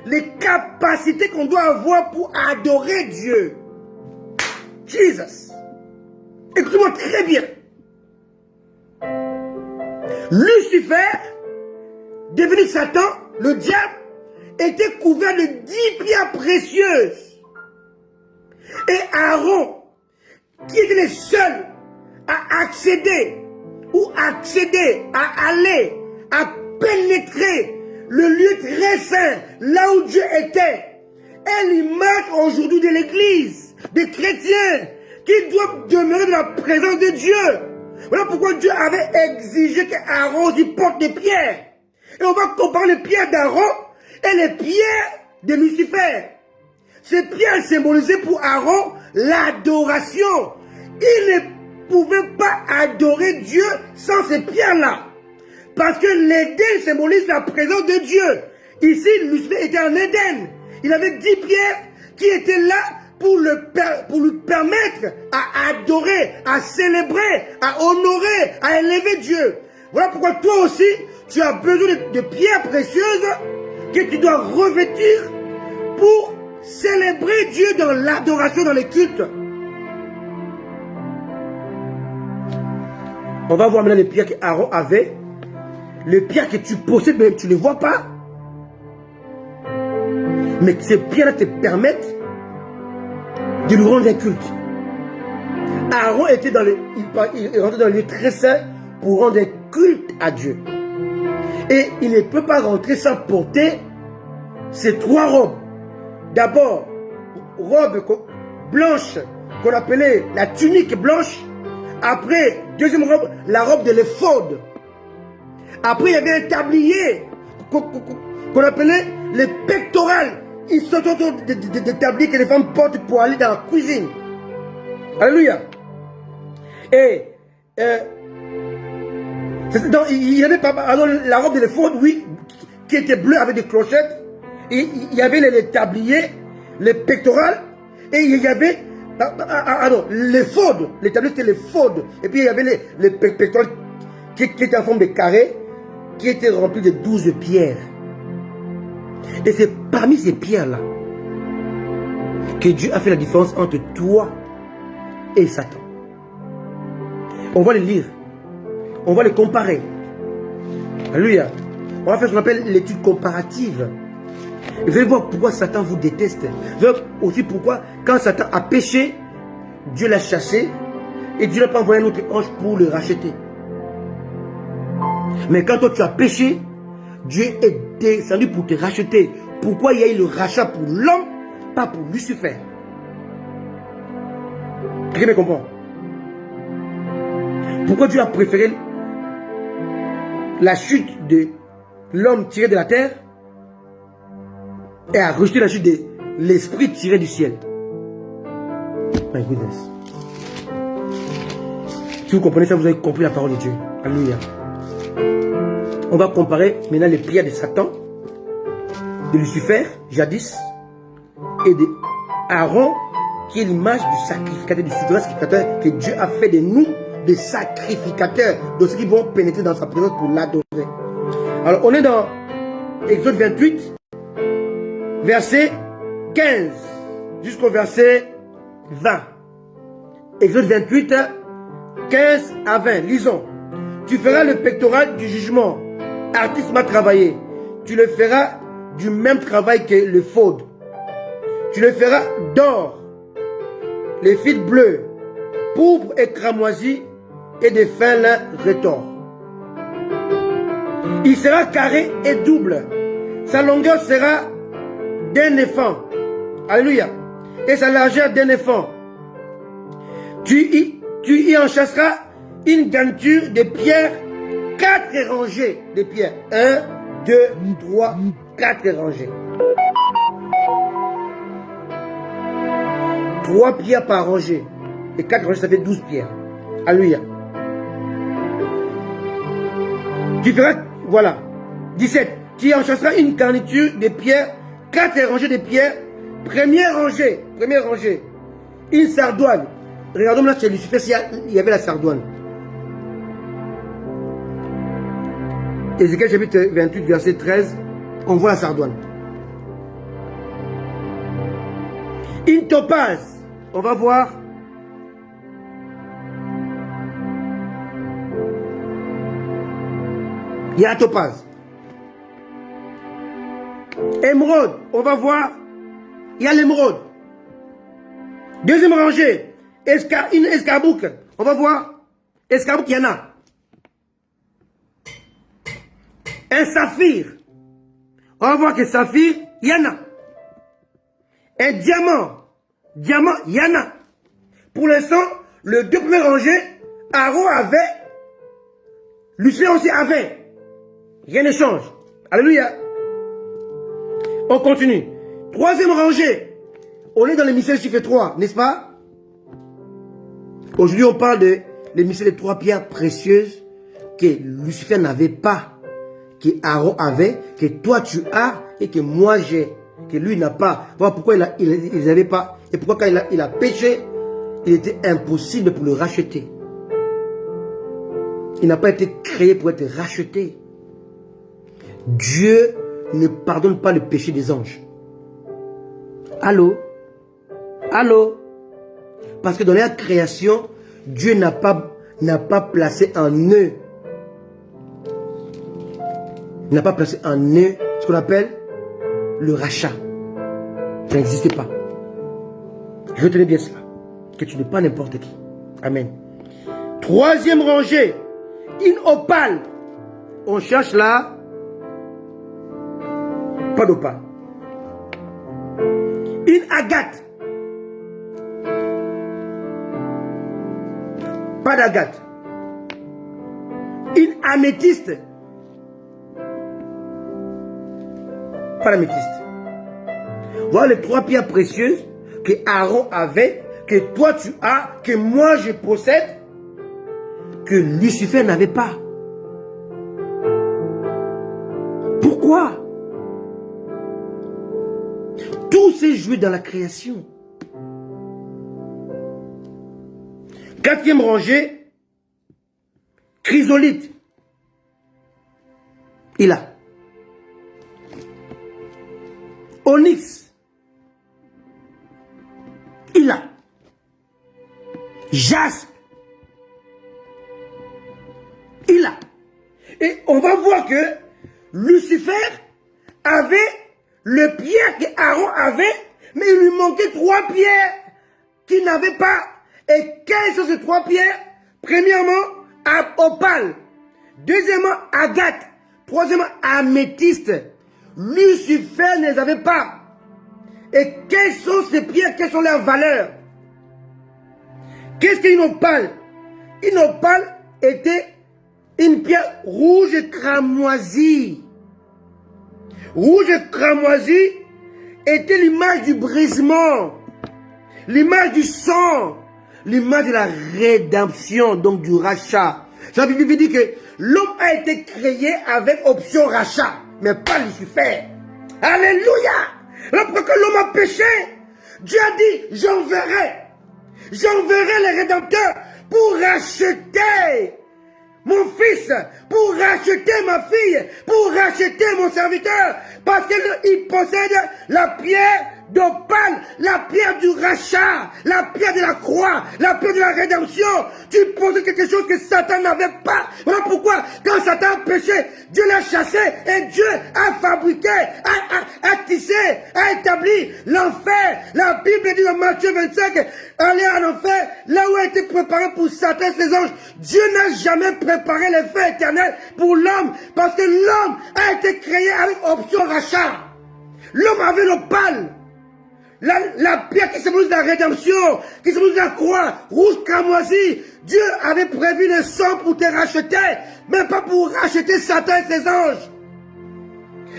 les capacités qu'on doit avoir pour adorer Dieu. Jesus. Écoutez-moi très bien. Lucifer, devenu Satan, le diable, était couvert de 10 pierres précieuses. Et Aaron, qui était le seul à accéder à aller, à pénétrer le lieu très saint, là où Dieu était, est l'image aujourd'hui de l'Église, des chrétiens, qui doivent demeurer dans la présence de Dieu. Voilà pourquoi Dieu avait exigé qu'Aaron y porte des pierres. Et on va comparer les pierres d'Aaron et les pierres de Lucifer. Ces pierres symbolisaient pour Aaron l'adoration. Il ne pouvait pas adorer Dieu sans ces pierres-là. Parce que l'Éden symbolise la présence de Dieu. Ici, Lucifer était en Éden. Il avait 10 pierres qui étaient là pour lui permettre à adorer, à célébrer, à honorer, à élever Dieu. Voilà pourquoi toi aussi, tu as besoin de pierres précieuses que tu dois revêtir pour célébrer Dieu dans l'adoration, dans les cultes. On va voir maintenant les pierres qu'Aaron avait. Les pierres que tu possèdes, mais tu ne les vois pas. Mais ces pierres-là te permettent de lui rendre un culte. Aaron était dans il rentrait dans le lieu très saint pour rendre un culte à Dieu. Et il ne peut pas rentrer sans porter ces 3 robes. D'abord, robe blanche qu'on appelait la tunique blanche. Après, deuxième robe, la robe de l'éphod. Après, il y avait un tablier qu'on appelait les pectorales. Ils sont des tabliers que les femmes portent pour aller dans la cuisine. Alléluia. Et il y avait pas alors, la robe de l'éphod, oui, qui était bleue avec des clochettes. Et il y avait les tabliers, les pectorales, et il y avait l'éphod. Les tabliers, c'était l'éphod. Et puis il y avait les pectorales qui étaient en forme de carré, qui étaient remplis de 12 pierres. Et c'est parmi ces pierres-là que Dieu a fait la différence entre toi et Satan. On va les lire. On va les comparer. Alléluia. On va faire ce qu'on appelle l'étude comparative. Et vous allez voir pourquoi Satan vous déteste. Vous allez voir aussi pourquoi, quand Satan a péché, Dieu l'a chassé et Dieu n'a pas envoyé un autre ange pour le racheter. Mais quand toi tu as péché, Dieu est descendu pour te racheter. Pourquoi il y a eu le rachat pour l'homme, pas pour Lucifer? Quelqu'un me comprend? Pourquoi Dieu a préféré la chute de l'homme tiré de la terre et a rejeté la chute de l'esprit tiré du ciel? My goodness. Si vous comprenez ça, vous avez compris la parole de Dieu. Alléluia. On va comparer maintenant les prières de Satan, de Lucifer, jadis, et de Aaron, qui est l'image du sacrificateur, du souverain sacrificateur, que Dieu a fait de nous des sacrificateurs, de ceux qui vont pénétrer dans sa présence pour l'adorer. Alors, on est dans Exode 28, verset 15, jusqu'au verset 20. Exode 28, 15 à 20. Lisons. Tu feras le pectoral du jugement. Artiste m'a travaillé. Tu le feras du même travail que le l'éphod. Tu le feras d'or, les fils bleus, pourpre et cramoisi et de fin lin retors. Il sera carré et double. Sa longueur sera d'un éphod. Alléluia. Et sa largeur d'un éphod. Tu y enchasseras une garniture de pierres, 4 rangées de pierres. 1, 2, 3, 4 rangées. 3 pierres par rangée. Et 4 rangées, ça fait 12 pierres. Alléluia. Tu feras, voilà. 17. Tu y enchasseras une garniture de pierres, 4 rangées de pierres. Première rangée. Une sardoine. Regardons là chez Lucifer s'il y avait la sardoine. Ézéchiel chapitre 28, verset 13, on voit la sardoine. Une topaze, on va voir. Il y a la topaze. Émeraude, on va voir. Il y a l'émeraude. Deuxième rangée, une escarboucle, on va voir. Escarboucle, il y en a. Un saphir. On va voir que saphir, il y en a. Un diamant. Diamant, il y en a. Pour l'instant, le 2 premiers rangées, Aaron avait. Lucifer aussi avait. Rien ne change. Alléluia. On continue. 3e rangée. On est dans les mystères chiffre 3, n'est-ce pas? Aujourd'hui, on parle de les mystères des 3 pierres précieuses que Lucifer n'avait pas, que Aaron avait, que toi tu as et que moi j'ai, que lui n'a pas. Voilà pourquoi ils n'avaient pas. Et pourquoi quand il a péché, il était impossible pour le racheter. Il n'a pas été créé pour être racheté. Dieu ne pardonne pas le péché des anges. Allô? Allô? Parce que dans la création, Dieu n'a pas placé en eux. Il n'a pas placé en eux ce qu'on appelle le rachat. Ça n'existait pas. Retenez bien cela. Que tu n'es pas n'importe qui. Amen. Troisième rangée. Une opale. On cherche là. Pas d'opale. Une agate. Pas d'agate. Une améthyste. Pas d'améthyste. Voilà les trois pierres précieuses que Aaron avait, que toi tu as, que moi je possède, que Lucifer n'avait pas. Pourquoi? Tout s'est joué dans la création. Quatrième rangée, chrysolite. Il a. Onyx. Il a. Jaspe. Il a. Et on va voir que Lucifer avait le pierre qu'Aaron avait, mais il lui manquait trois pierres qu'il n'avait pas. Et quelles sont ces trois pierres? Premièrement, opale. Deuxièmement, agate. Troisièmement, améthyste. Lucifer ne les avait pas. Et quelles sont ces pierres? Quelles sont leurs valeurs? Qu'est-ce qu'une opale? Une opale était une pierre rouge cramoisie. Rouge cramoisie était l'image du brisement, l'image du sang, l'image de la rédemption, donc du rachat. Ça veut dire que l'homme a été créé avec option rachat, mais pas Lucifer. Alléluia! Lorsque l'homme a péché, Dieu a dit, j'enverrai les rédempteurs pour racheter mon fils, pour racheter ma fille, pour racheter mon serviteur, parce qu'il possède la pierre d'opale, la pierre du rachat, la pierre de la croix, la pierre de la rédemption. Tu possèdes quelque chose que Satan n'avait pas. Voilà pourquoi, quand Satan a péché, Dieu l'a chassé et Dieu a fabriqué, a tissé, a établi l'enfer. La Bible dit dans Matthieu 25, aller en enfer, là où a été préparé pour Satan et ses anges. Dieu n'a jamais préparé les feux éternels pour l'homme, parce que l'homme a été créé avec option rachat. L'homme avait l'opale. La pierre qui symbolise la rédemption, qui symbolise la croix, rouge cramoisie. Dieu avait prévu le sang pour te racheter, mais pas pour racheter Satan et ses anges.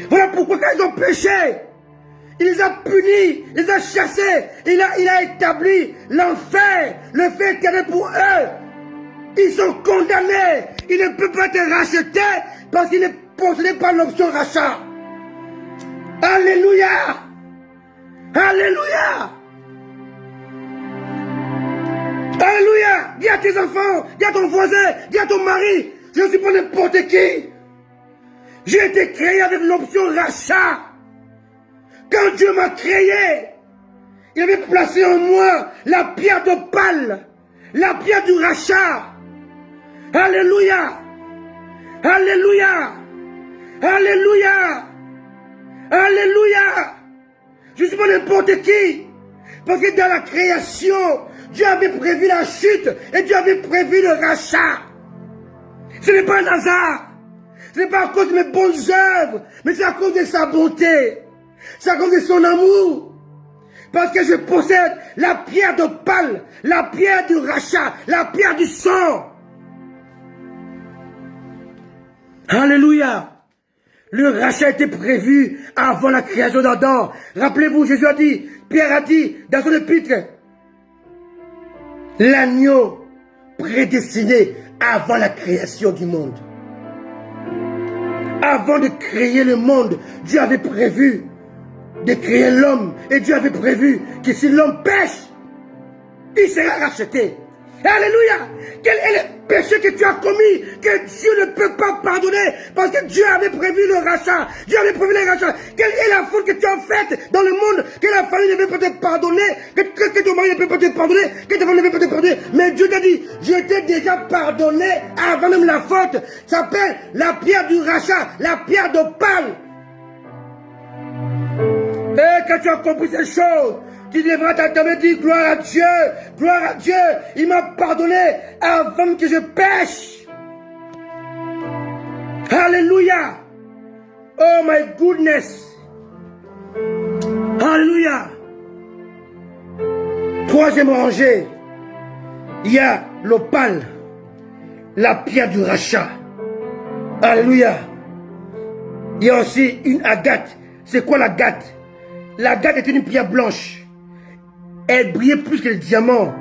Voilà pourquoi quand ils ont péché, il les a punis, il les a chassés, il a établi l'enfer, le feu éternel pour eux. Ils sont condamnés, ils ne peuvent pas être rachetés parce qu'ils ne possédaient pas l'option rachat. Alléluia! Alléluia! Alléluia! Dis à tes enfants, dis à ton voisin, dis à ton mari, je ne suis pas n'importe qui. J'ai été créé avec l'option rachat. Quand Dieu m'a créé, il avait placé en moi la pierre d'opale, la pierre du rachat. Alléluia! Alléluia! Alléluia! Alléluia! Je ne suis pas n'importe qui. Parce que dans la création, Dieu avait prévu la chute et Dieu avait prévu le rachat. Ce n'est pas un hasard. Ce n'est pas à cause de mes bonnes œuvres, mais c'est à cause de sa bonté. C'est à cause de son amour. Parce que je possède la pierre d'opale, la pierre du rachat, la pierre du sang. Alléluia. Le rachat a été prévu avant la création d'Adam. Rappelez-vous, Jésus a dit, Pierre a dit dans son épître, l'agneau prédestiné avant la création du monde. Avant de créer le monde, Dieu avait prévu de créer l'homme. Et Dieu avait prévu que si l'homme pêche, il sera racheté. Alléluia. Quel est le péché que tu as commis, que Dieu ne peut pas pardonner, parce que Dieu avait prévu le rachat. Dieu avait prévu le rachat. Quelle est la faute que tu as faite dans le monde, que la famille ne peut pas te pardonner, que ton mari ne peut pas te pardonner, que ta femme ne peut pas te pardonner. Mais Dieu t'a dit, je t'ai déjà pardonné avant même la faute. Ça s'appelle la pierre du rachat, la pierre d'opale. Et quand tu as compris ces choses, tu devras t'attendre et dire gloire à Dieu, gloire à Dieu. Il m'a pardonné avant que je pêche. Alléluia. Oh my goodness. Alléluia. Troisième rangée, il y a l'opale, la pierre du rachat. Alléluia. Il y a aussi une agate. C'est quoi l'agate? L'agate est une pierre blanche. Elle brillait plus que le diamant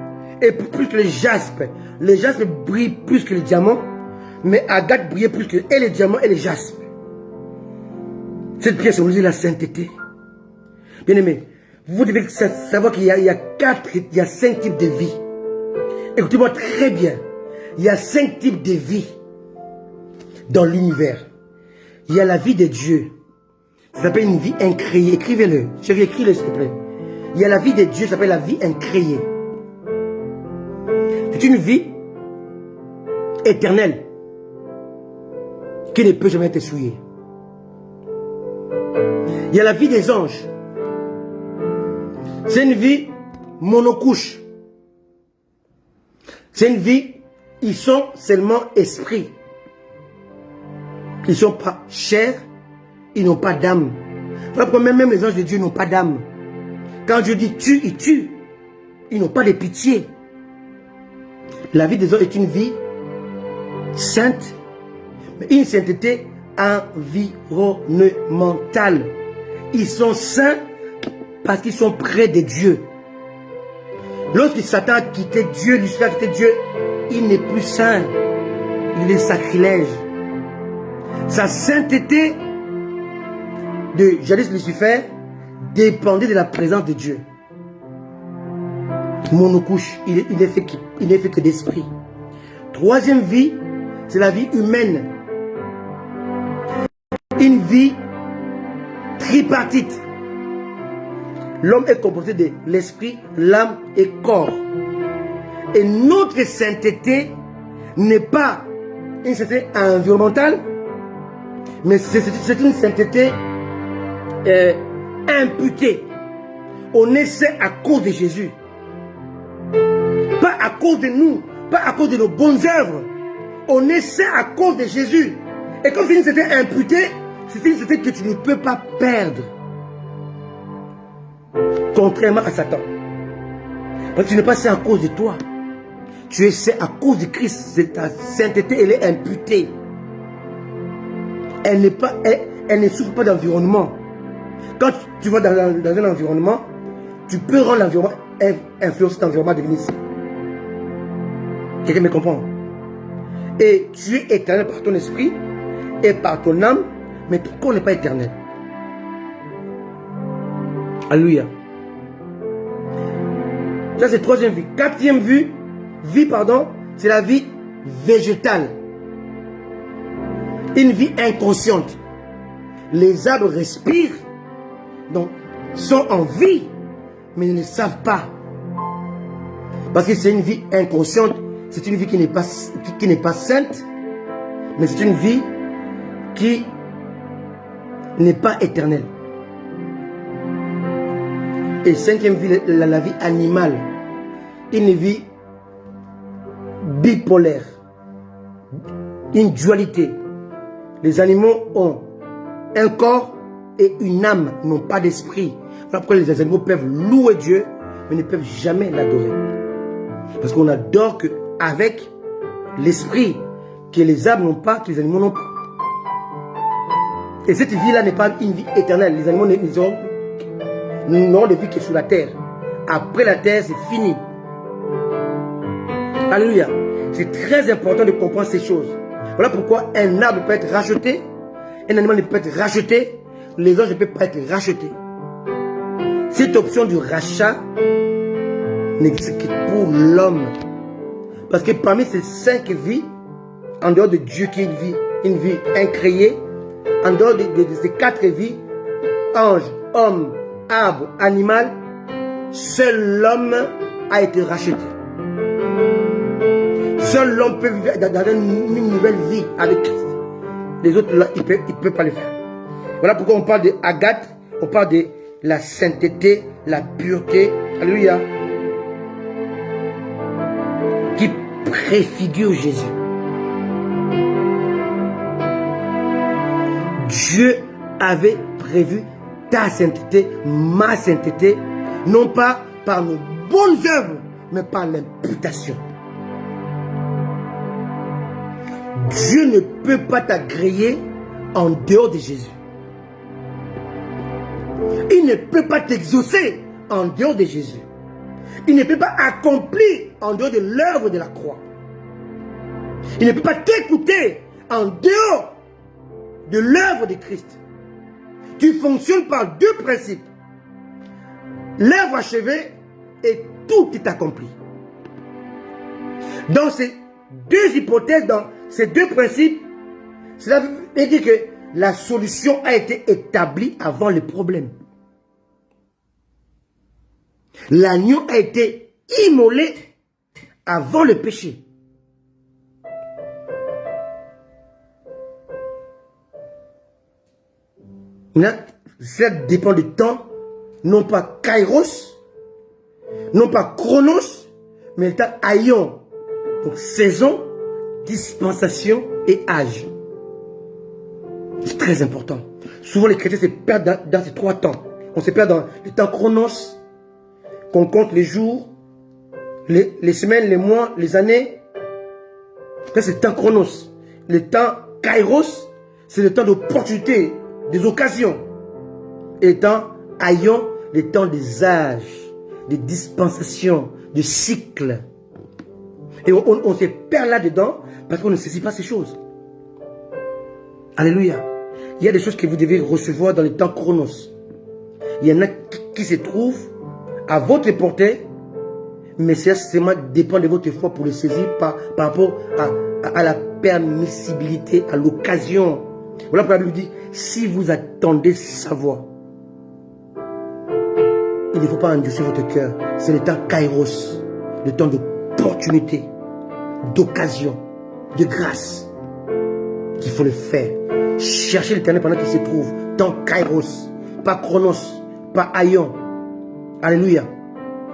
et plus que le jaspe. Le jaspe brille plus que le diamant, mais agate brillait plus que et le diamant et le jaspe. Cette pierre symbolise la sainteté. Bien aimé, vous devez savoir qu'il y a 5 types de vie. Écoutez-moi très bien. Il y a 5 types de vie dans l'univers. Il y a la vie de Dieu. Ça s'appelle une vie incréée. Écrivez-le. Chérie, écris-le s'il te plaît. Il y a la vie de Dieu, ça s'appelle la vie incréée. C'est une vie éternelle qui ne peut jamais être souillée. Il y a la vie des anges. C'est une vie monocouche. C'est une vie, ils sont seulement esprit. Ils ne sont pas chair, ils n'ont pas d'âme. Même les anges de Dieu n'ont pas d'âme. Quand Dieu dit tue, ils tuent. Ils n'ont pas de pitié. La vie des hommes est une vie sainte, mais une sainteté environnementale. Ils sont saints parce qu'ils sont près de Dieu. Lorsqu'il s'attend à quitter Dieu, Lucifer a quitté Dieu, il n'est plus saint. Il est sacrilège. Sa sainteté de jadis Lucifer dépendait de la présence de Dieu. Monocouche, il n'est fait que d'esprit. Troisième vie, c'est la vie humaine. Une vie tripartite. L'homme est composé de l'esprit, l'âme et corps. Et notre sainteté n'est pas une sainteté environnementale, mais c'est une sainteté imputée. On est saint à cause de Jésus. Pas à cause de nous, pas à cause de nos bonnes œuvres. On est saint à cause de Jésus. Et comme c'est une sainteté imputée, c'est une sainteté que tu ne peux pas perdre. Contrairement à Satan. Parce que tu n'es pas saint à cause de toi. Tu es saint à cause de Christ. Ta sainteté, elle est imputée. Elle ne souffre pas d'environnement. Quand tu vas dans un environnement, tu peux rendre l'environnement, influencer cet environnement à devenir saint. Quelqu'un me comprend? Et tu es éternel par ton esprit et par ton âme, mais ton corps n'est pas éternel. Alléluia. Ça c'est troisième vie. Quatrième vie, c'est la vie végétale. Une vie inconsciente. Les arbres respirent, donc sont en vie, mais ils ne savent pas. Parce que c'est une vie inconsciente, c'est une vie qui n'est pas sainte, mais c'est une vie qui n'est pas éternelle. Et cinquième vie, la vie animale. Une vie bipolaire. Une dualité. Les animaux ont un corps et une âme, n'ont pas d'esprit. Voilà pourquoi les animaux peuvent louer Dieu, mais ne peuvent jamais l'adorer. Parce qu'on adore qu'avec l'esprit, que les âmes n'ont pas, que les animaux n'ont pas. Et cette vie-là n'est pas une vie éternelle. Les animaux n'auront de vie que sur la terre. Après la terre, c'est fini. Alléluia. C'est très important de comprendre ces choses. Voilà pourquoi un arbre peut être racheté, un animal ne peut pas être racheté, les anges ne peuvent pas être rachetés. Cette option du rachat n'existe que pour l'homme. Parce que parmi ces 5 vies, en dehors de Dieu qui est une vie incréée, en dehors de ces 4 vies, ange, homme, arbre, animal, seul l'homme a été racheté. Seul l'homme peut vivre dans une nouvelle vie avec Christ. Les autres, là, ils ne peuvent pas le faire. Voilà pourquoi on parle de Agathe, on parle de la sainteté, la pureté. Alléluia. Qui préfigure Jésus. Dieu avait prévu ta sainteté, ma sainteté, non pas par nos bonnes œuvres, mais par l'imputation. Dieu ne peut pas t'agréer en dehors de Jésus. Il ne peut pas t'exaucer en dehors de Jésus. Il ne peut pas accomplir en dehors de l'œuvre de la croix. Il ne peut pas t'écouter en dehors de l'œuvre de Christ. Tu fonctionnes par 2 principes. L'œuvre achevée et tout est accompli. Dans ces 2 hypothèses, dans ces 2 principes, cela veut dire que la solution a été établie avant le problème. L'agneau a été immolé avant le péché. Maintenant, cela dépend du temps, non pas kairos, non pas chronos, mais le temps aion. Donc saison, dispensation et âge. C'est très important. Souvent les chrétiens se perdent dans ces 3 temps. On se perd dans le temps chronos, qu'on compte les jours, les semaines, les mois, les années. Là, c'est le temps chronos. Le temps kairos, c'est le temps d'opportunité, des occasions. Et le temps aion, le temps des âges, des dispensations, des cycles. Et on se perd là-dedans parce qu'on ne saisit pas ces choses. Alléluia. Il y a des choses que vous devez recevoir dans le temps chronos. Il y en a qui se trouvent à votre portée, mais ça seulement dépend de votre foi pour le saisir par rapport à la permissibilité, à l'occasion. Voilà pourquoi la Bible dit, si vous attendez sa voix, il ne faut pas endurcir votre cœur. C'est le temps kairos, le temps d'opportunité, d'occasion, de grâce, qu'il faut le faire. Cherchez l'Éternel pendant qu'il se trouve. Temps kairos, pas chronos, pas aion. Alléluia.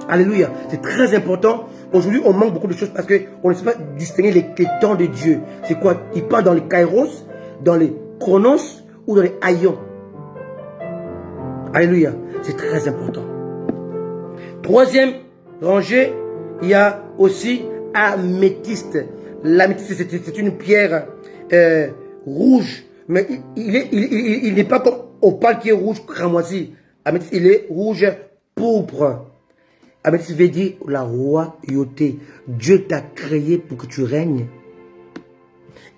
Alléluia. C'est très important. Aujourd'hui, on manque beaucoup de choses parce qu'on ne sait pas distinguer les temps de Dieu. C'est quoi? Il parle dans les kairos, dans les chronos ou dans les aions. Alléluia. C'est très important. 3e rangée, il y a aussi améthyste. L'améthyste, c'est une pierre rouge. Mais il n'est pas comme opale qui est rouge cramoisi. Améthyste, il est rouge pourpre. Améthyste veut dire la royauté. Dieu t'a créé pour que tu règnes.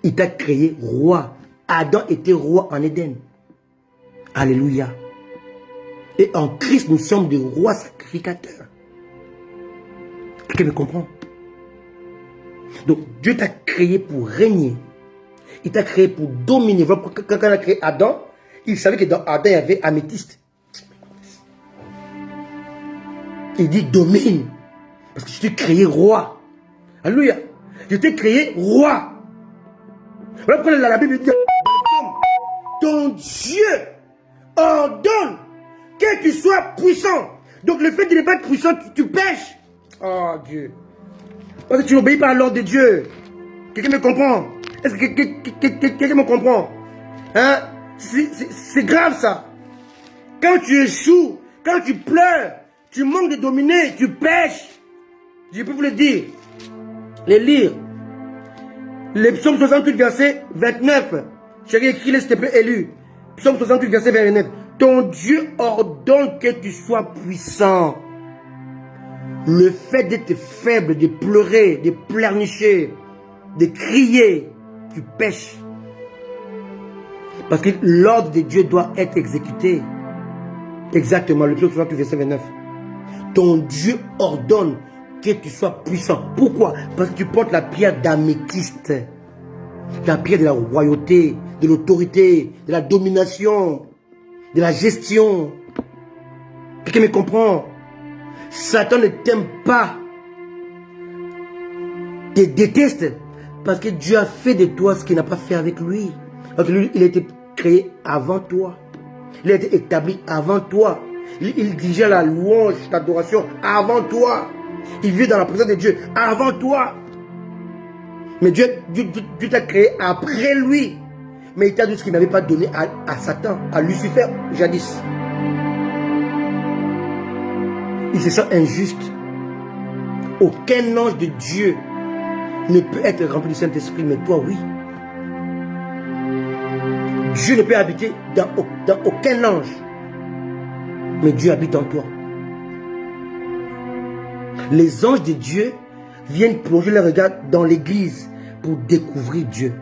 Il t'a créé roi. Adam était roi en Éden. Alléluia. Et en Christ, nous sommes des rois sacrificateurs. Quelqu'un me comprend? Donc, Dieu t'a créé pour régner. Il t'a créé pour dominer. Quand on a créé Adam, il savait que dans Adam, il y avait améthyste. Il dit domine. Parce que je t'ai créé roi. Alléluia. Je t'ai créé roi. Voilà pourquoi la Bible dit, ton Dieu ordonne que tu sois puissant. Donc le fait de ne pas être puissant, tu pêches. Oh Dieu. Parce que tu n'obéis pas à l'ordre de Dieu. Quelqu'un me comprend? Est-ce que quelqu'un me comprend? Hein? C'est grave ça. Quand tu échoues, quand tu pleures, tu manques de dominer, tu pêches. Je peux vous le dire. Les lire. Le psaume 68, verset 29. Chérie, écris-le s'il te plaît, élu. Psaume 68, verset 29. Ton Dieu ordonne que tu sois puissant. Le fait d'être faible, de pleurer, de pleurnicher, de crier, tu pêches. Parce que l'ordre de Dieu doit être exécuté. Exactement, le psaume 68, verset 29. Ton Dieu ordonne que tu sois puissant. Pourquoi? Parce que tu portes la pierre d'améthyste. La pierre de la royauté, de l'autorité, de la domination, de la gestion. Quelqu'un me comprend? Satan ne t'aime pas. Te déteste. Parce que Dieu a fait de toi ce qu'il n'a pas fait avec lui. Parce que lui, il a été créé avant toi. Il a été établi avant toi. Il dirigeait la louange, l'adoration avant toi. Il vit dans la présence de Dieu avant toi. Mais Dieu t'a créé après lui. Mais il t'a dit ce qu'il n'avait pas donné à Satan, à Lucifer, jadis. Il se sent injuste. Aucun ange de Dieu ne peut être rempli du Saint-Esprit, mais toi, oui. Dieu ne peut habiter dans aucun ange. Mais Dieu habite en toi. Les anges de Dieu viennent plonger leur regard dans l'église pour découvrir Dieu.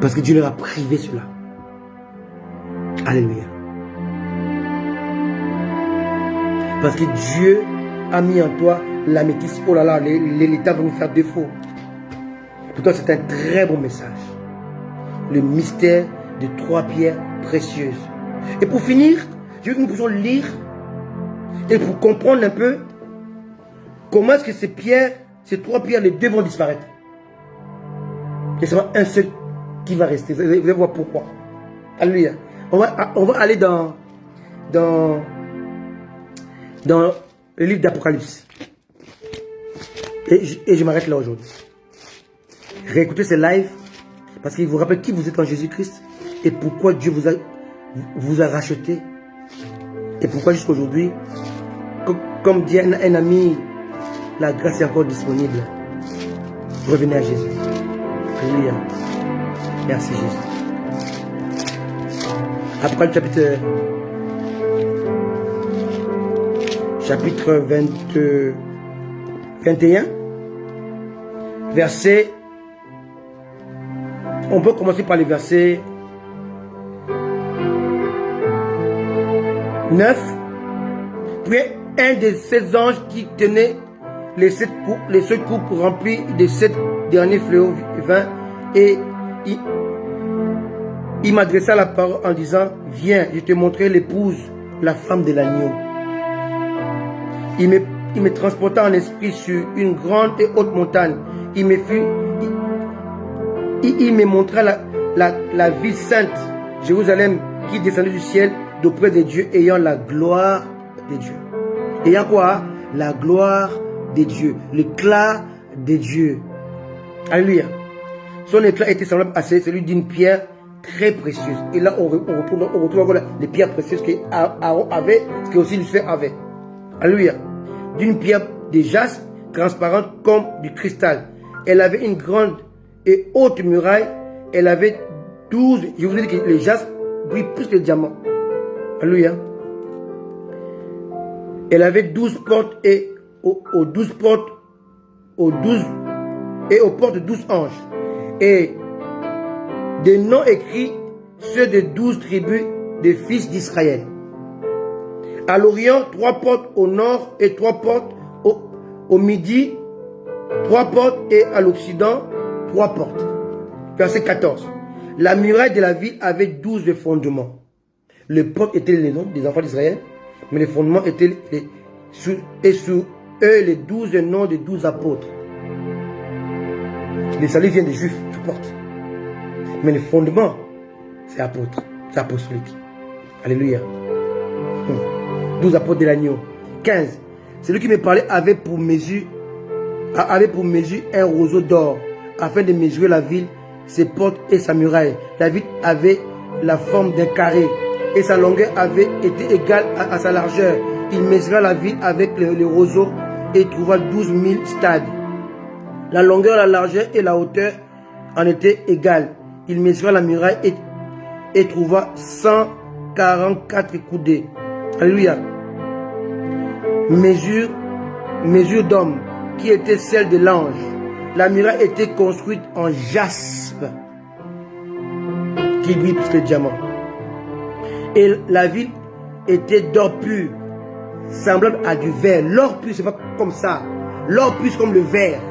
Parce que Dieu leur a privé cela. Alléluia. Parce que Dieu a mis en toi l'améthyste. Oh là là, l'état va nous faire défaut. Pourtant, c'est un très bon message. Le mystère de 3 pierres précieuses. Et pour finir, je veux que nous puissions lire et pour comprendre un peu comment est-ce que ces pierres, ces 3 pierres, les 2 vont disparaître. Et c'est un seul qui va rester. Vous allez voir pourquoi. Alléluia. On va aller dans le livre d'Apocalypse. Et je m'arrête là aujourd'hui. Réécoutez ce live parce qu'il vous rappelle qui vous êtes en Jésus-Christ et pourquoi Dieu vous a racheté. Et pourquoi jusqu'à aujourd'hui, comme dit un ami, la grâce est encore disponible. Revenez à Jésus. Alléluia. Merci Jésus. Apocalypse chapitre 21, verset. On peut commencer par les versets 9. Puis un de ces anges qui tenait les 7 coupes remplies des 7 derniers fléaux vint et il m'adressa la parole en disant: viens, je te montrerai l'épouse, la femme de l'agneau. Il me transporta en esprit sur une grande et haute montagne. Il me montra la ville sainte, Jérusalem, qui descendait du ciel d'auprès de Dieu, ayant la gloire de Dieu. Ayant quoi? La gloire de Dieu, l'éclat de Dieu. Alléluia. Son éclat était semblable à celui d'une pierre très précieuse. Et là, on retrouve encore les pierres précieuses qu'Aaron avait, ce que aussi Lucifer avait. Alléluia. D'une pierre de jaspe, transparente comme du cristal. Elle avait une grande et haute muraille. Elle avait 12. Je vous ai dit que les jaspes brillent plus que les diamants. Alléluia. Elle avait 12 portes et aux 12 portes, aux portes 12 anges. Et des noms écrits, ceux des 12 tribus des fils d'Israël. À l'Orient, 3 portes au nord et 3 portes au midi, 3 portes et à l'Occident, 3 portes. Verset 14. La muraille de la ville avait 12 fondements. Les portes étaient les noms des enfants d'Israël, mais les fondements étaient sous eux les 12 noms des 12 apôtres. Les saluts viennent des Juifs, qui portent. Mais les fondements, c'est apôtre, c'est apostolique. Alléluia. 12 apôtres de l'agneau. 15. Celui qui me parlait avait pour mesure un roseau d'or, afin de mesurer la ville, ses portes et sa muraille. La ville avait la forme d'un carré, et sa longueur avait été égale à sa largeur. Il mesura la ville avec le roseau et trouva 12 000 stades. La longueur, la largeur et la hauteur en étaient égales. Il mesura la muraille et trouva 144 coudées. Alléluia. Mesure d'homme qui était celle de l'ange. La muraille était construite en jaspe qui brille plus que le diamant. Et la ville était d'or pur. semblable à du verre. L'or pur, c'est pas comme ça. L'or pur, c'est comme le verre.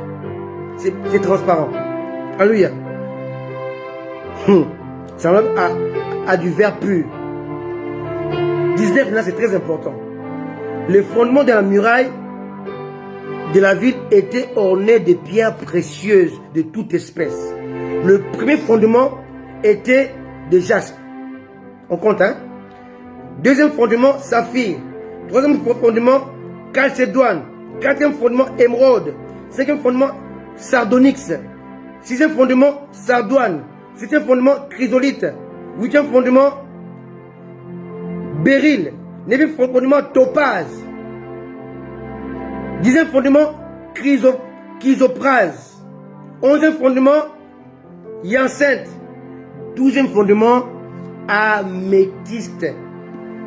C'est transparent. Alléluia. Semblable à du verre pur. 19, là, c'est très important. Le fondement de la muraille de la ville était orné de pierres précieuses de toute espèce. Le premier fondement était de jaspe. On compte, hein? Deuxième fondement, saphir. Troisième fondement, chalcédoine. Quatrième fondement, émeraude. Cinquième fondement, sardonyx. Sixième fondement, sardoine. Septième fondement, chrysolite. Huitième fondement, béryl. Neuvième fondement, topaz. Dixième fondement, chrysoprase. Onzième fondement, hyacinthe. Douzième fondement, améthyste.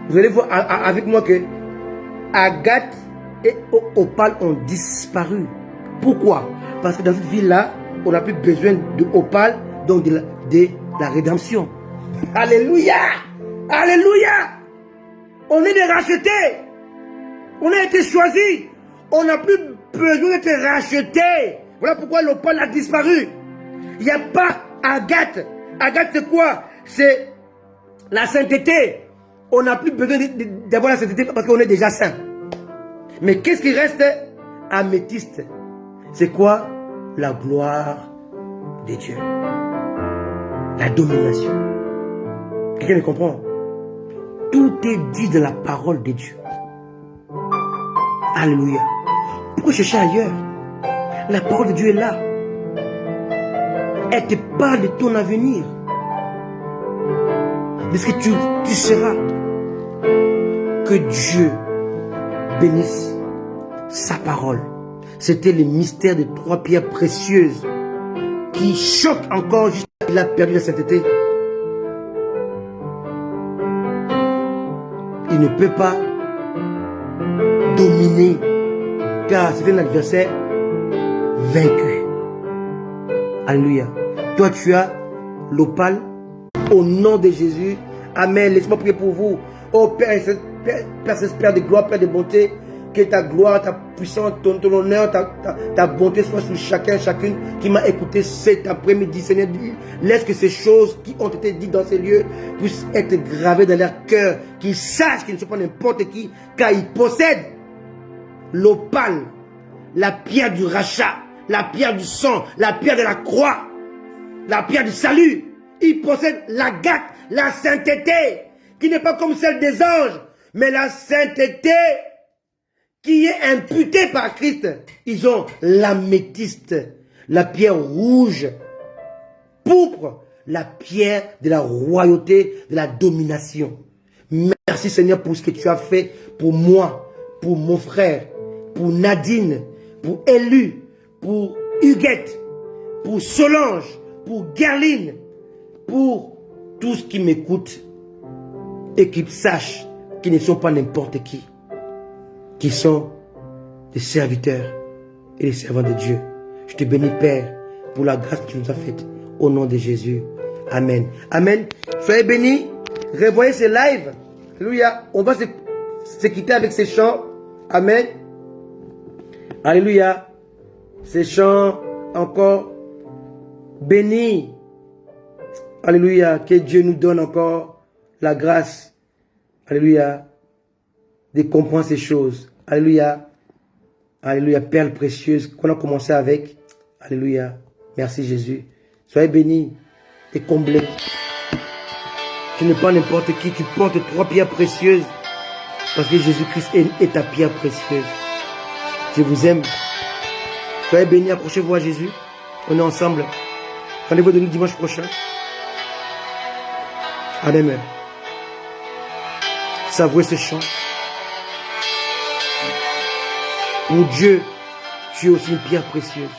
Vous allez voir avec moi que agate et opale ont disparu. Pourquoi? Parce que dans cette ville-là, on n'a plus besoin de opale, donc de la rédemption. Alléluia! Alléluia! On est des rachetés. On a été choisis. On n'a plus besoin d'être rachetés. Voilà pourquoi l'opale a disparu. Il n'y a pas agate. Agate, c'est quoi? C'est la sainteté. On n'a plus besoin d'avoir la sainteté parce qu'on est déjà saint. Mais qu'est-ce qui reste? Améthyste. C'est quoi? La gloire de Dieu. La domination. Quelqu'un me comprend? Tout est dit de la parole de Dieu. Alléluia. Pourquoi chercher ailleurs? La parole de Dieu est là. Elle te parle de ton avenir. De ce que tu seras. Que Dieu bénisse sa parole. C'était le mystère des 3 pierres précieuses qui choquent encore. Il a perdu la sainteté. Il ne peut pas dominer car c'est un adversaire vaincu. Alléluia. Toi tu as l'opale au nom de Jésus. Amen. Laisse-moi prier pour vous. Oh Père, Père de gloire, Père de bonté, que ta gloire, ta puissance, ton honneur, ta bonté soit sur chacun, chacune qui m'a écouté cet après-midi. Seigneur, laisse que ces choses qui ont été dites dans ces lieux puissent être gravées dans leur cœur, qu'ils sachent qu'ils ne sont pas n'importe qui, car ils possèdent l'opale, la pierre du rachat, la pierre du sang, la pierre de la croix, la pierre du salut. Ils possèdent l'agate, la sainteté, qui n'est pas comme celle des anges, mais la sainteté qui est imputée par Christ. Ils ont l'améthyste, la pierre rouge, pourpre, la pierre de la royauté, de la domination. Merci Seigneur pour ce que tu as fait pour moi, pour mon frère, pour Nadine, pour Élu, pour Huguette, pour Solange, pour Gerline, pour tous qui m'écoutent et qui sachent qu'ils ne sont pas n'importe qui sont des serviteurs et des servants de Dieu. Je te bénis Père pour la grâce que tu nous as faite au nom de Jésus. Amen. Amen. Soyez bénis. Revoyez ces lives. Alléluia. On va se quitter avec ces chants. Amen. Alléluia. Ces chants encore bénis. Alléluia. Que Dieu nous donne encore la grâce. Alléluia. De comprendre ces choses. Alléluia. Alléluia. Perles précieuses qu'on a commencé avec. Alléluia. Merci Jésus. Soyez bénis et comblés. Tu n'es pas n'importe qui porte 3 pierres précieuses. Parce que Jésus-Christ est ta pierre précieuse. Je vous aime. Soyez bénis. Approchez-vous à Jésus. On est ensemble. Rendez-vous de nous dimanche prochain. À demain. Savouez ce chant. Pour Dieu, tu es aussi une pierre précieuse.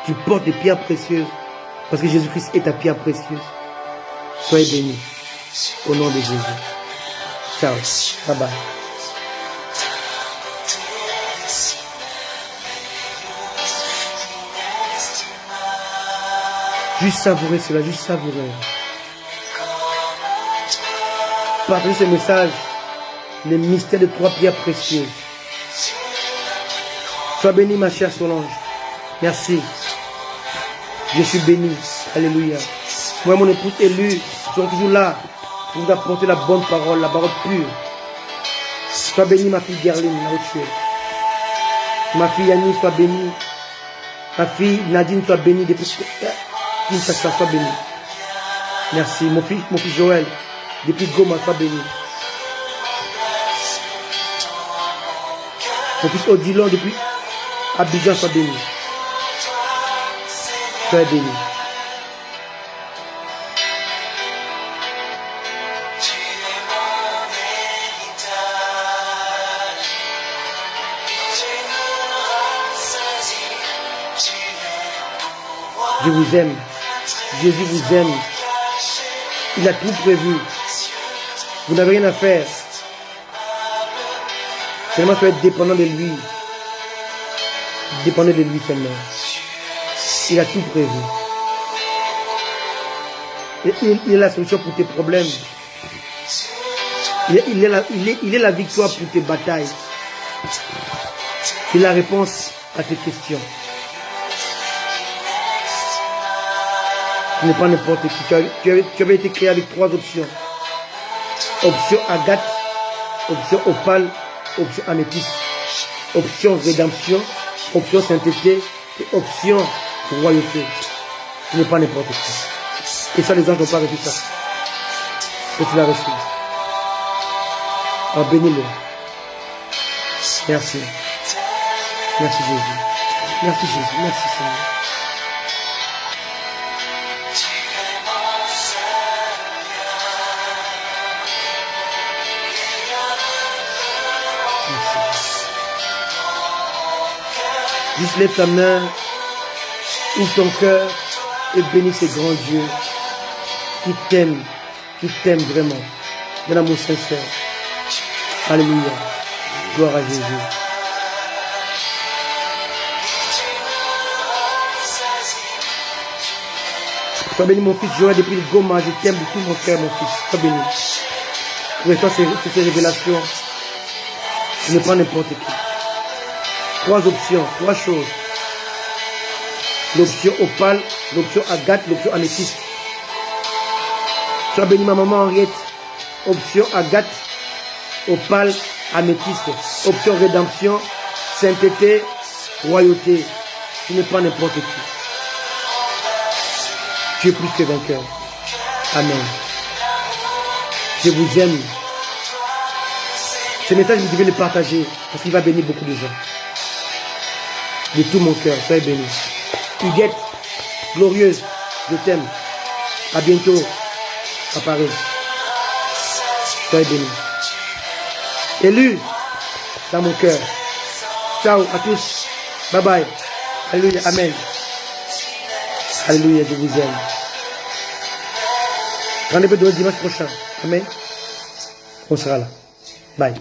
Tu portes des pierres précieuses. Parce que Jésus-Christ est ta pierre précieuse. Soyez bénis. Au nom de Jésus. Ciao. Bye bye. Juste savourer cela, juste savourer. Partagez ce message. Les mystères de 3 pierres précieuses. Sois bénie, ma chère Solange. Merci. Je suis béni. Alléluia. Moi et mon épouse élue sont toujours là pour vous apporter la bonne parole, la parole pure. Sois bénie, ma fille Gerline, là où tu es. Ma fille Annie, sois bénie. Ma fille Nadine, sois bénie. Depuis Kinshasa, sois bénie. Merci. Mon fils Joël, depuis Goma, sois béni. Mon fils Odilon, depuis Abidjan, sois béni. Sois béni. Je vous aime. Jésus vous aime. Il a tout prévu. Vous n'avez rien à faire. Seulement soyez dépendant de lui. Dépendez de lui seulement. Il a tout prévu. Il est la solution pour tes problèmes. Il est la victoire pour tes batailles. Il est la réponse à tes questions. Tu n'es pas n'importe qui. Tu avais été créé avec 3 options. Option agate, option opale, option améthyste, option rédemption, option sainteté et option royauté. Tu n'es pas n'importe qui. Et ça, les anges n'ont pas reçu ça. Et tu l'as reçu. Alors bénis-le. Merci. Merci Jésus. Merci Jésus. Merci Seigneur. Juste lève ta main, ouvre ton cœur et bénis ces grands dieux qui t'aiment vraiment, d'un amour sincère. Alléluia. Gloire à Jésus. Sois béni mon fils Joël depuis le Goma, je t'aime de tout mon cœur mon fils. Sois béni. Reçois ces révélations. Je ne prends n'importe qui. 3 options, 3 choses. L'option opale, l'option agate, l'option améthyste. Sois béni ma maman Henriette. Option agate, opale, améthyste. Option rédemption, sainteté, royauté. Tu n'es pas n'importe qui. Tu es plus que vainqueur. Amen. Je vous aime. Ce message, vous devez le partager parce qu'il va bénir beaucoup de gens. De tout mon cœur, soyez bénis. Huguette, glorieuse, je t'aime. À bientôt à Paris. Soyez bénis. Élu dans mon cœur. Ciao à tous. Bye bye. Alléluia. Amen. Alléluia, je vous aime. Rendez-vous dimanche prochain. Amen. On sera là. Bye.